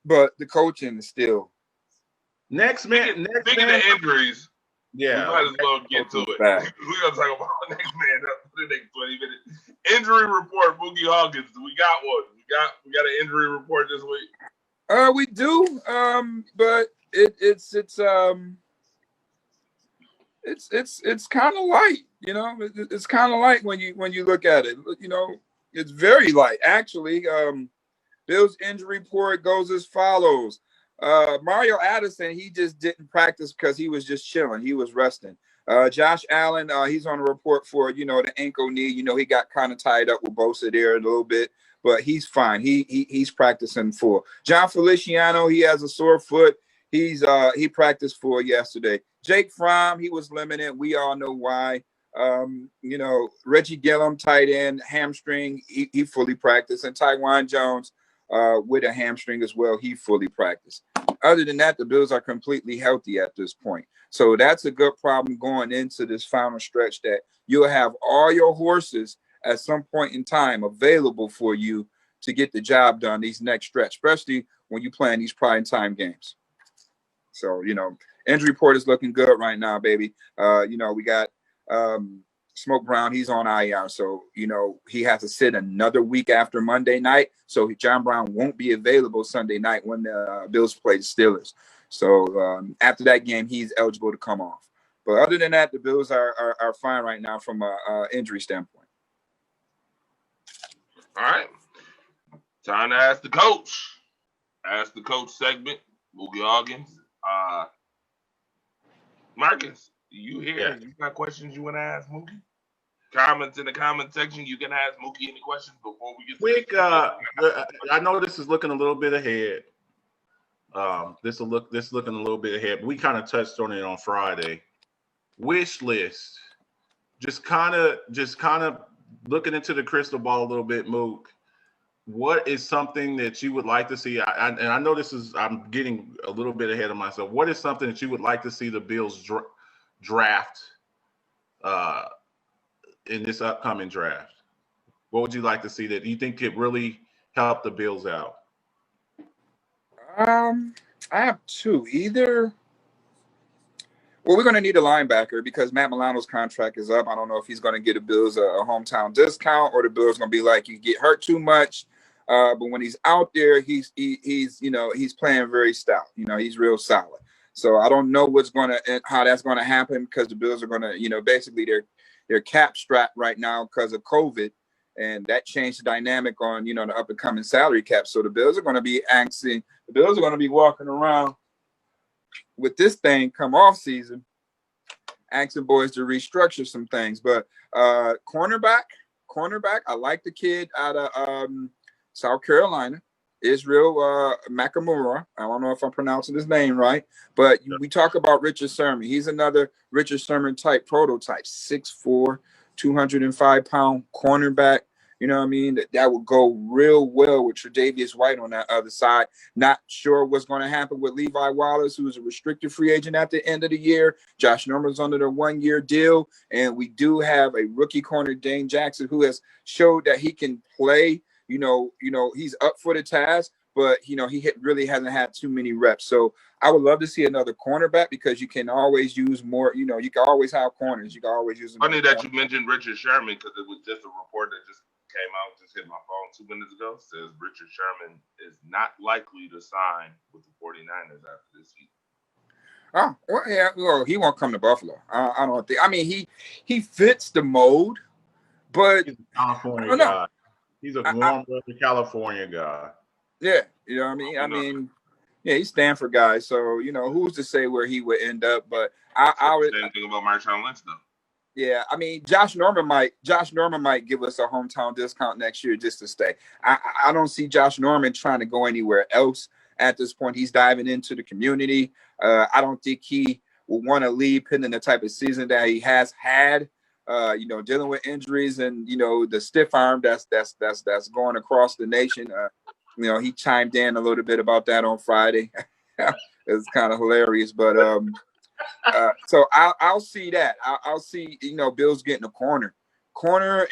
but the coaching is still. Speaking of injuries, yeah, we might as well get to it. We're gonna talk about the next man up for the next 20 minutes. Injury report, Mookie Hawkins. We got one. We got an injury report this week. We do. But it's kind of light, you know. It's kind of light when you look at it. You know, it's very light actually. Bill's injury report goes as follows. Mario Addison, he just didn't practice because he was just chilling. He was resting. Josh Allen, he's on a report for, you know, the ankle knee. You know, he got kind of tied up with Bosa there a little bit, but he's fine. He's practicing full. John Feliciano, he has a sore foot. He practiced full yesterday. Jake Fromm, he was limited. We all know why. You know, Reggie Gillum, tight end, hamstring, he fully practiced. And Tywan Jones, with a hamstring as well, he fully practiced. Other than that, the Bills are completely healthy at this point. So that's a good problem going into this final stretch, that you'll have all your horses at some point in time available for you to get the job done these next stretch, especially when you play in these prime time games. So, you know, injury report is looking good right now, baby. You know, we got Smoke Brown, he's on IR. So, you know, he has to sit another week after Monday night. So John Brown won't be available Sunday night when the Bills play the Steelers. So after that game, he's eligible to come off. But other than that, the Bills are fine right now from an injury standpoint. All right. Time to ask the coach. Ask the coach segment. Mookie Hawkins. Marcus, you here? Yeah. You got questions you want to ask Mookie? Comments in the comment section. You can ask Mookie any questions before we get to I know this is looking a little bit ahead. This looking a little bit ahead. We kind of touched on it on Friday. Wish list. Just kind of looking into the crystal ball a little bit, Mook. What is something that you would like to see? And I know I'm getting a little bit ahead of myself. What is something that you would like to see the Bills draft in this upcoming draft? What would you like to see that you think could really help the Bills out? I have two. Well, we're going to need a linebacker because Matt Milano's contract is up. I don't know if he's going to get the Bills a hometown discount, or the Bills going to be like, you get hurt too much. But when he's out there, he's playing very stout. You know, he's real solid. So I don't know how that's going to happen, because the Bills are going to, you know, basically they're cap strapped right now because of COVID, and that changed the dynamic on, you know, the up and coming salary cap. So the Bills are going to be walking around with this thing come off season, asking boys to restructure some things. But cornerback, I like the kid out of South Carolina, Israel Makamura. I don't know if I'm pronouncing his name right, but we talk about Richard Sherman. He's another Richard Sherman type prototype, 6'4", 205-pound cornerback. You know what I mean? That would go real well with Tre'Davious White on that other side. Not sure what's going to happen with Levi Wallace, who's a restricted free agent at the end of the year. Josh Norman's under the 1-year deal. And we do have a rookie corner, Dane Jackson, who has showed that he can play. You know, he's up for the task, but, you know, he really hasn't had too many reps. So I would love to see another cornerback, because you can always use more. You know, you can always have corners. You can always use them. Funny that you mentioned Richard Sherman, because it was just a report that just came out, just hit my phone 2 minutes ago, says Richard Sherman is not likely to sign with the 49ers after this season. Oh, well, yeah, well, he won't come to Buffalo. I don't think. I mean, he fits the mold, but he's a California guy. He's a warm weather California guy. Yeah, you know what I mean? Yeah, he's Stanford guy, so, you know, who's to say where he would end up? But I would. Same thing about Marshawn Lynch, though. Yeah, I mean, Josh Norman might give us a hometown discount next year just to stay. I don't see Josh Norman trying to go anywhere else at this point. He's diving into the community. I don't think he will want to leave pending the type of season that he has had. dealing with injuries and the stiff arm that's going across the nation. He chimed in a little bit about that on Friday. It's kind of hilarious, but so I'll see that. I'll see Bills getting a corner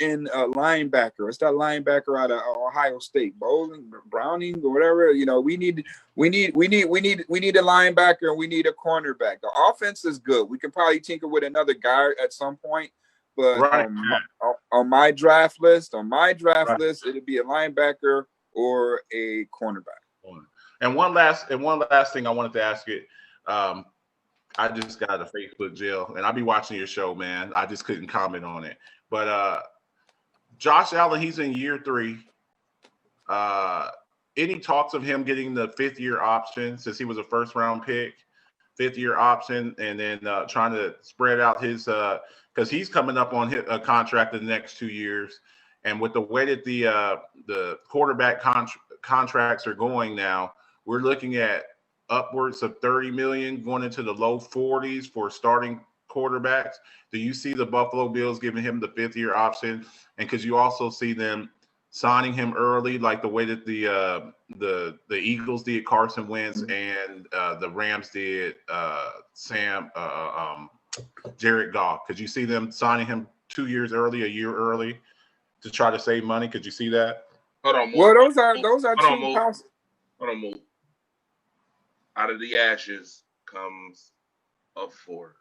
and a linebacker. It's that linebacker out of Ohio State, Browning or whatever. We need a linebacker and we need a cornerback. The offense is good. We can probably tinker with another guard at some point, but Right. on my draft list, it'll be a linebacker or a cornerback. And one last thing I wanted to ask you. I just got a Facebook jail, and I'll be watching your show, man. I just couldn't comment on it. But Josh Allen, he's in year 3. Any talks of him getting the 5th-year option since he was a first-round pick, 5th-year option, and then trying to spread out his because he's coming up on a contract in the next 2 years. And with the way that the quarterback contracts are going now, we're looking at upwards of $30 million going into the low 40s for starting quarterbacks. Do you see the Buffalo Bills giving him the 5th-year option? And could you also see them signing him early, like the way that the Eagles did Carson Wentz and the Rams did Jared Goff? Could you see them signing him 2 years early, a year early, to try to save money? Could you see that? Hold on, well, those are two possible. Hold on, move. Out of the ashes comes a fork.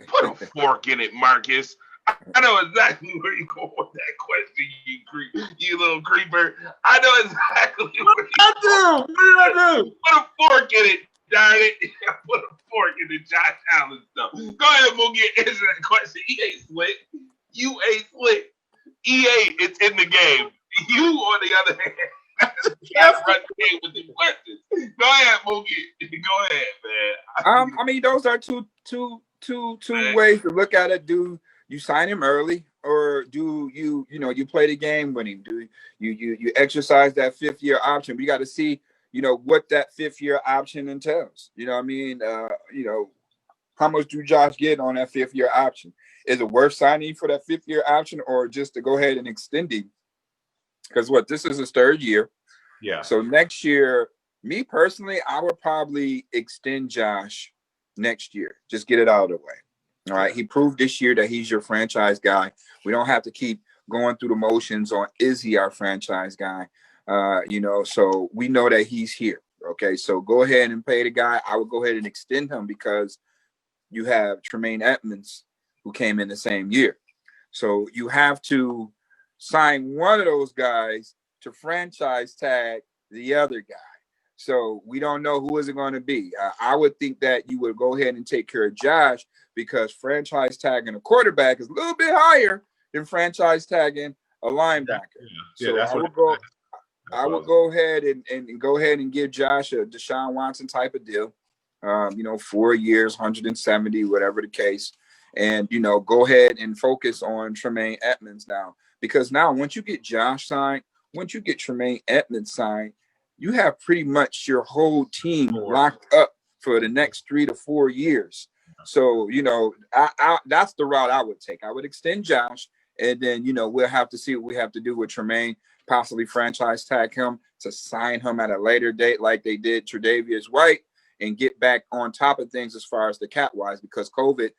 Put a fork in it, Marcus. I know exactly where you're going with that question, you little creeper. I know exactly where you're going. What did I do? Put a fork in it, darn it. Put a fork in the Josh Allen stuff. Go ahead, Moogie, answer that question. He ain't slick. You ain't slick. EA, it's in the game. You, on the other hand, can't run the game with the questions. Go ahead, Moogie. Go ahead, man. I mean, those are two ways to look at it. Do you sign him early, or do you play the game with him? Do you exercise that 5th-year option? We got to see what that 5th-year option entails. You know what I mean? How much do Josh get on that 5th-year option? Is it worth signing for that 5th-year option, or just to go ahead and extend him? Because this is his 3rd year. Yeah. So next year, me personally, I would probably extend Josh next year. Just get it out of the way. All right. He proved this year that he's your franchise guy. We don't have to keep going through the motions on, is he our franchise guy? So we know that he's here. Okay. So go ahead and pay the guy. I would go ahead and extend him because you have Tremaine Edmonds, who came in the same year. So you have to sign one of those guys to franchise tag the other guy. So we don't know who is it going to be. I would think that you would go ahead and take care of Josh, because franchise tagging a quarterback is a little bit higher than franchise tagging a linebacker. So I would go ahead and give Josh a Deshaun Watson type of deal. 4 years, 170, whatever the case. And, go ahead and focus on Tremaine Edmonds now. Because now once you get Josh signed, once you get Tremaine Edmonds signed, you have pretty much your whole team locked up for the next 3 to 4 years. So, I that's the route I would take. I would extend Josh, and then, we'll have to see what we have to do with Tremaine, possibly franchise tag him to sign him at a later date like they did Tre'Davious White, and get back on top of things as far as the cap wise, because COVID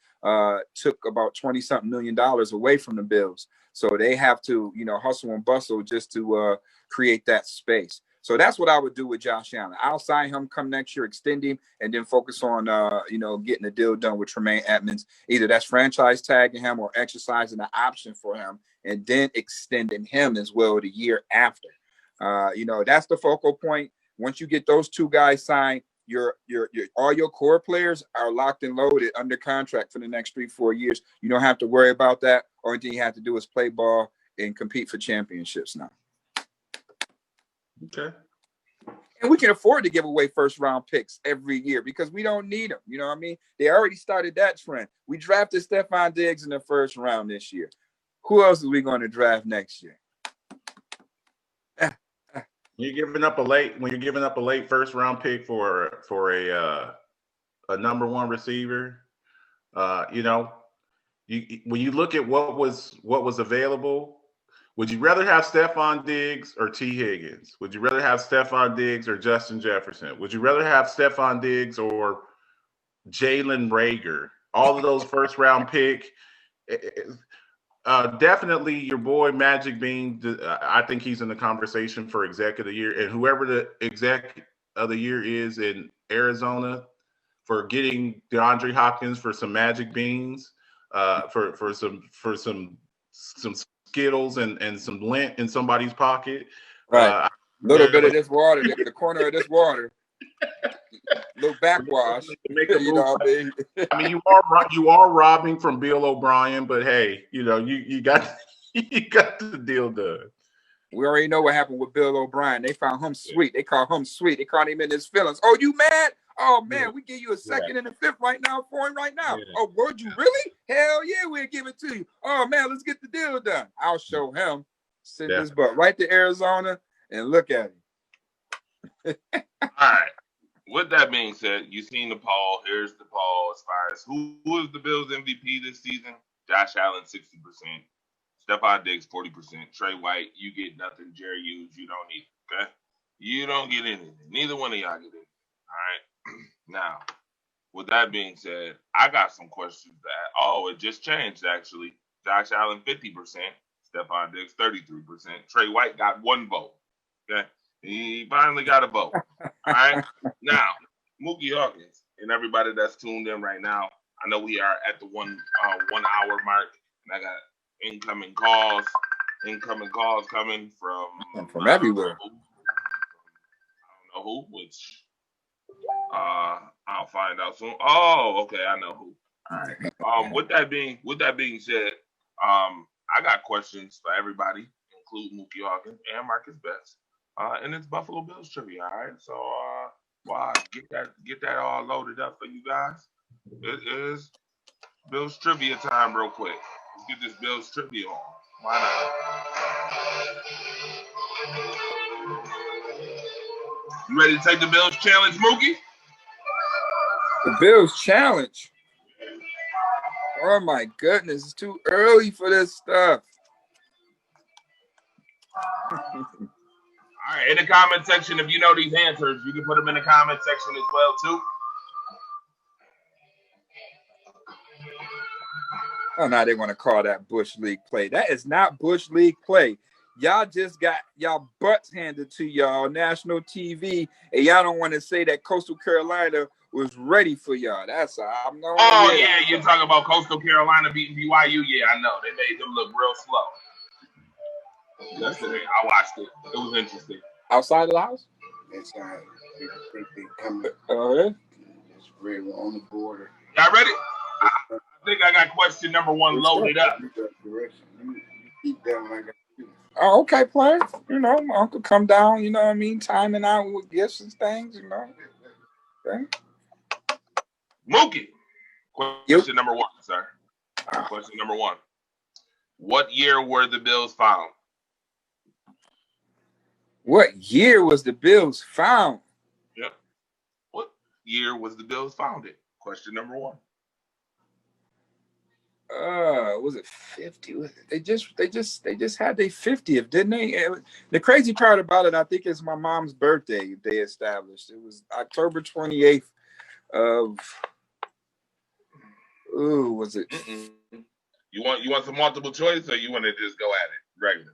took about $20-something million away from the Bills. So they have to, hustle and bustle just to create that space. So that's what I would do with Josh Allen. I'll sign him come next year, extend him, and then focus on, getting the deal done with Tremaine Edmonds. Either that's franchise tagging him or exercising the option for him, and then extending him as well the year after. That's the focal point. Once you get those two guys signed, your all your core players are locked and loaded under contract for the next 3-4 years. You don't have to worry about that. Only thing you have to do is play ball and compete for championships now. Okay. And we can afford to give away 1st-round picks every year because we don't need them. You know what I mean? They already started that trend. We drafted Stephon Diggs in the 1st round this year. Who else are we going to draft next year? When you're giving up a late 1st-round pick for a number 1 receiver, when you look at what was available, would you rather have Stephon Diggs or T. Higgins? Would you rather have Stephon Diggs or Justin Jefferson? Would you rather have Stephon Diggs or Jalen Reagor? All of those first round pick. Definitely your boy Magic Bean. I think he's in the conversation for exec of the year, and whoever the exec of the year is in Arizona for getting DeAndre Hopkins for some Magic Beans, for some Skittles and some lint in somebody's pocket. Right. Little bit of this water, the corner of this water. Little backwash. Make a move. I mean, you are robbing from Bill O'Brien, but hey, you got the deal done. We already know what happened with Bill O'Brien. They found him sweet. They call him sweet. They caught him in his feelings. Oh, you mad? Oh man, we give you a second and a fifth right now for him right now. Yeah. Oh, would you really? Hell yeah, we'll give it to you. Oh man, let's get the deal done. I'll show him. Send this butt right to Arizona and look at him. All right. With that being said, you've seen the poll. Here's the poll as far as who is the Bills MVP this season. Josh Allen, 60%. Stephon Diggs, 40%. Trey White, you get nothing. Jerry Hughes, you don't need it, okay? You don't get anything. Neither one of y'all get anything, all right? Now, with that being said, I got some questions it just changed, actually. Josh Allen, 50%. Stephon Diggs, 33%. Trey White got 1 vote, okay? He finally got a vote. All right. Now, Mookie Hawkins and everybody that's tuned in right now, I know we are at the 1 hour mark, and I got incoming calls coming from everywhere. I don't know who, which I'll find out soon. Oh, okay, I know who. All right. With that being said, I got questions for everybody, including Mookie Hawkins and Marcus Betts. And it's Buffalo Bills trivia, all right? So while I get that all loaded up for you guys, it is Bills trivia time real quick. Let's get this Bills trivia on. Why not? You ready to take the Bills challenge, Mookie? The Bills challenge? Oh my goodness, it's too early for this stuff. All right, in the comment section, if you know these answers, you can put them in the comment section as well, too. Oh, now they want to call that Bush League play. That is not Bush League play. Y'all just got y'all butts handed to y'all national TV, and y'all don't want to say that Coastal Carolina was ready for y'all. That's I'm no. Oh yeah, you're talking about Coastal Carolina beating BYU. Yeah, I know. They made them look real slow. Yesterday, I watched it. It was interesting. Outside of the house? Inside. They come. It's ready on the border. Y'all ready? I think I got question number 1 loaded up. You keep that one. Oh, okay, player. My uncle come down, you know what I mean? Timing out with gifts and things, Okay. Mookie. Question number 1, sir. Question number 1. What year were the Bills found? What year was the Bills found? Yep. What year was the Bills founded? Question number 1. Was it 50? They just had their 50th, didn't they? The crazy part about it, I think, is my mom's birthday. They established it was October 28th of. Ooh, was it? You want some multiple choice, or you want to just go at it regular?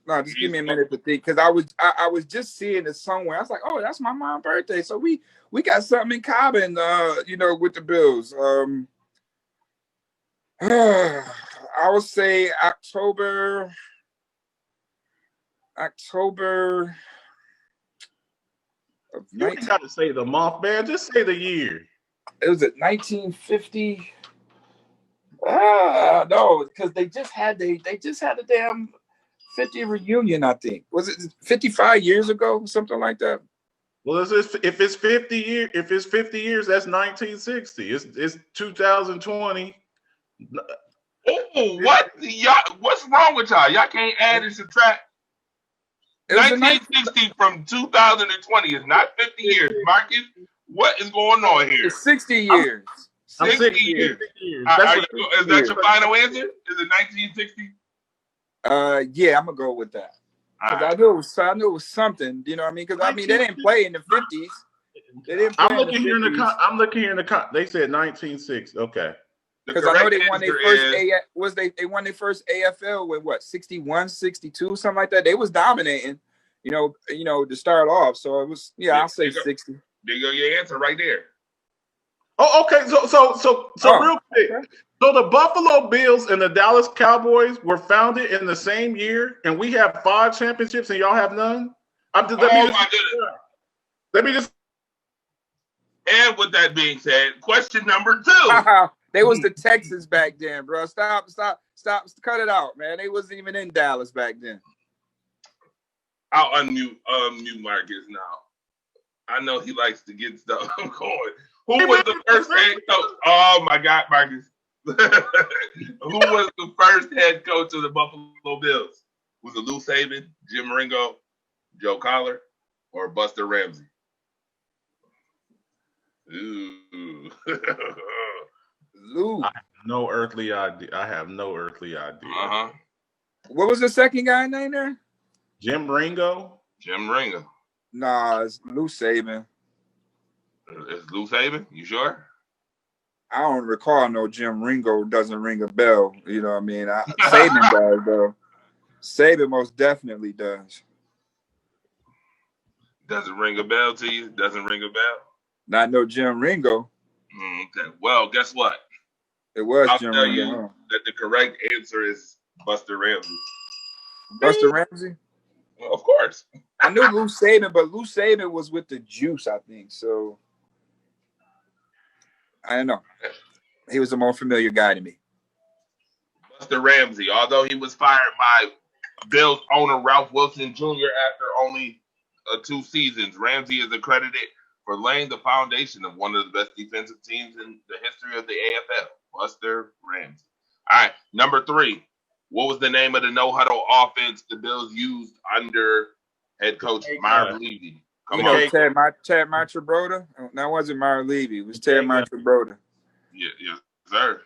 No, just give me a minute to think, because I was just seeing it somewhere. I was like, oh, that's my mom's birthday, so we got something in common, with the Bills. I would say October. You ain't got to say the month, man. Just say the year. It was at 1950. No, because they just had a damn 50 reunion, I think. Was it 55 years ago, something like that? Well, if it's 50 years, that's 1960. It's 2020. Oh, what? Y'all, what's wrong with y'all? Y'all can't add and subtract. 1960 from 2020 is not 50 years. Marcus, what is going on here? It's 60 years. I'm 60 60 years. years. Is that your final answer? Is it 1960? Yeah, I'm gonna go with that. Because I knew it was something, you know what I mean? Because I mean they didn't play in the 50s. They didn't play I'm looking in the here 50s. I'm looking here in the they said 1960. Okay. Because I know they won their first they won their first AFL with what 61, 62, something like that. They was dominating, you know, to start off. So it was I'll say 60. There you go, your answer right there. Oh, okay. So real quick. Okay. So the Buffalo Bills and the Dallas Cowboys were founded in the same year, and we have 5 championships, and y'all have none. My goodness. Let me just. And with that being said, question number 2. They was the Texans back then, bro. Stop, cut it out, man. They wasn't even in Dallas back then. I'll unmute Marcus now. I know he likes to get stuff going. Who was the first head coach? Oh my God, Marcus. Who was the first head coach of the Buffalo Bills? Was it Lou Saban, Jim Ringo, Joe Collar, or Buster Ramsey? Ooh. Lou. I have no earthly idea. Uh-huh. What was the second guy name there? Jim Ringo. Jim Ringo. Nah, it's Lou Saban. It's Lou Saban? You sure? I don't recall no Jim Ringo doesn't ring a bell. You know what I mean? Saban does, though. Saban most definitely does. Doesn't ring a bell to you? Doesn't ring a bell? Not no Jim Ringo. Okay. Well, guess what? It was I'll Jim tell Ringo. you that the correct answer is Buster Ramsey. Buster Ramsey? Well, of course. I knew Lou Saban, but Lou Saban was with the Juice, I think. So I don't know. He was a more familiar guy to me. Buster Ramsey, although he was fired by Bills owner Ralph Wilson Jr. after only 2 seasons, Ramsey is accredited for laying the foundation of one of the best defensive teams in the history of the AFL. Buster Ramsey. All right, number 3. What was the name of the no-huddle offense the Bills used under head coach Marv Levy? Come on. Ted Marchabroda? That wasn't Marv Levy. It was Ted Marchabroda. Yes, sir.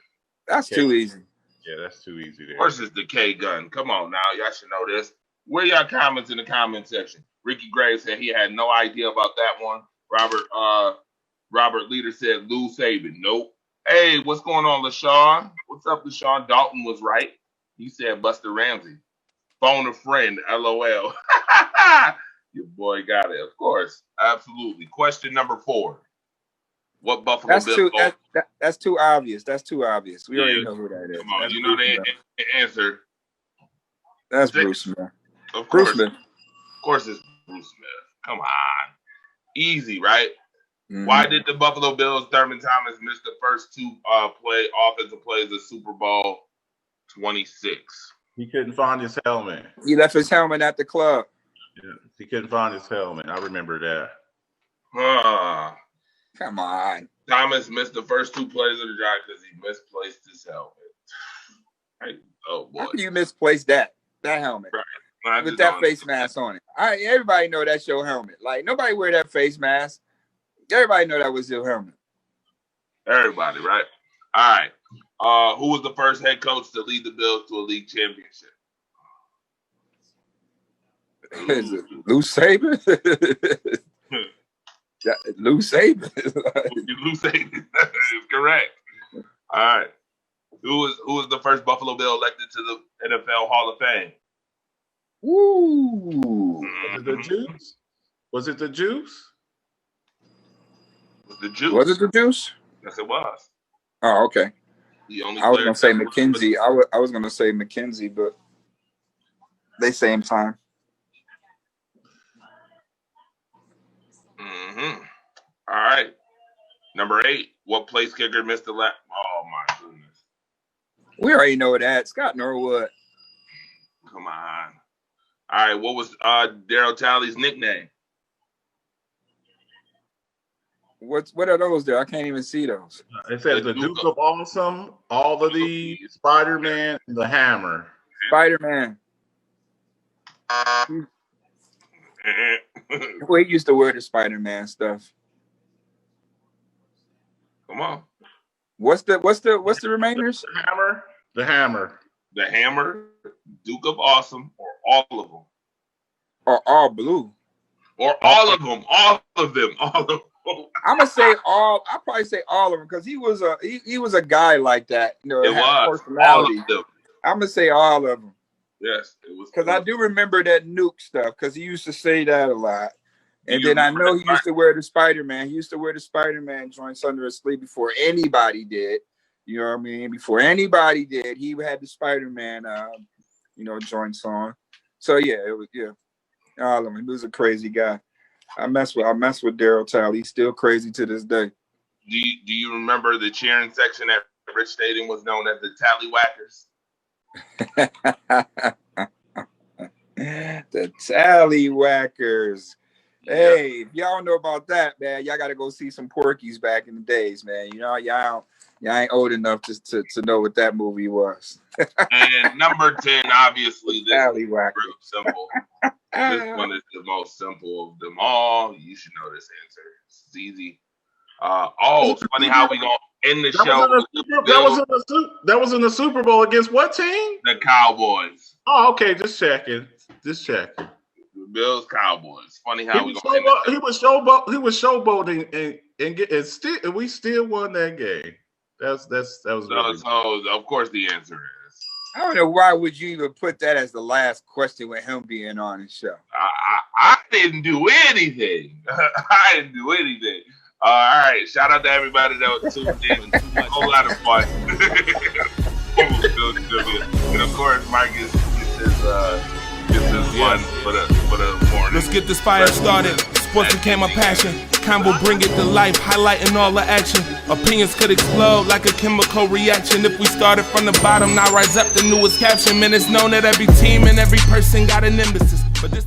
That's too easy. Yeah, that's too easy there. Versus the K-Gun. Come on now. Y'all should know this. Where y'all comments in the comment section? Ricky Graves said he had no idea about that one. Robert Leader said Lou Saban. Nope. Hey, what's going on, LaShawn? What's up, LaShawn? Dalton was right. He said Buster Ramsey. Phone a friend, LOL. Your boy got it. Of course. Absolutely. Question number 4. What Buffalo Bills? That's too obvious. That's too obvious. We already know who that is. Come on, that's you know the answer. That's Bruce Smith. Of course. Bruce Smith. Of course it's Bruce Smith. Come on. Easy, right? Mm-hmm. Why did the Buffalo Bills, Thurman Thomas, miss the first 2 offensive plays of Super Bowl 26? He couldn't find his helmet. He left his helmet at the club. Yeah, he couldn't find his helmet. I remember that. Come on. Thomas missed the first 2 plays of the drive because he misplaced his helmet. Oh boy. How can you misplace that helmet? Right. With that face mask on it. Everybody know that's your helmet. Like, nobody wear that face mask. Everybody know that was your helmet. Everybody, right? All right. Who was the first head coach to lead the Bills to a league championship? Is it Lou Saban? Lou Saban. Lou Saban is correct. All right. Who was the first Buffalo Bill elected to the NFL Hall of Fame? Ooh. Was it the Juice? Was it the Juice? Was the Juice? Was it the Juice? Yes, it was. Oh, okay. I was gonna say McKenzie. I was gonna say McKenzie, but they same time. Mm-hmm. All right. Number 8. What place kicker missed the lap? Oh my goodness. We already know that. Scott Norwood. Come on. All right. What was Darryl Talley's nickname? What are those there? I can't even see those. It says the Duke of Awesome, all of these, Spider-Man, and the Hammer. Spider-Man. We used to wear the Spider-Man stuff. Come on. What's the remainders? The Hammer, The Hammer, Duke of Awesome, or all of them, or all blue, or all of them, all of them. I'm gonna say all. I'll probably say all of them because he was a guy like that. You know, It had was personality. all of them. I'm gonna say all of them. Yes, it was. Because I do remember that Nuke stuff because he used to say that a lot. And You then I know remember he used to wear the Spider-Man. He used to wear the Spider-Man joints under his sleeve before anybody did. You know what I mean? Before anybody did, he had the Spider-Man, joints on. So yeah, it was all of him. He was a crazy guy. I mess with Daryl Talley. He's still crazy to this day. Do you remember the cheering section at Rich Stadium was known as the Tallywhackers? The Tallywhackers. Hey, if y'all know about that, man, y'all got to go see some Porky's back in the days, man. You know, y'all ain't old enough to know what that movie was. And number 10, obviously, this is real Tallywhacker. simple. This one is the most simple of them all. You should know this answer. It's easy. It's funny how we gonna end the show. That was in the Super Bowl against what team? The Cowboys. Oh, okay. Just checking. The Bills, Cowboys. Funny how He was showboating and we still won that game. That was really so of course the answer is. I don't know why would you even put that as the last question with him being on the show. I didn't do anything. I didn't do anything. All right. Shout out to everybody that was tuned in. A whole lot of fun. And of course, Mike gets his one for the morning. Let's get this fire started. Sports became a passion. Combo bring it to life, highlighting all the action. Opinions could explode like a chemical reaction. If we started from the bottom, now rise up the newest caption. Man, it's known that every team and every person got a nemesis. But this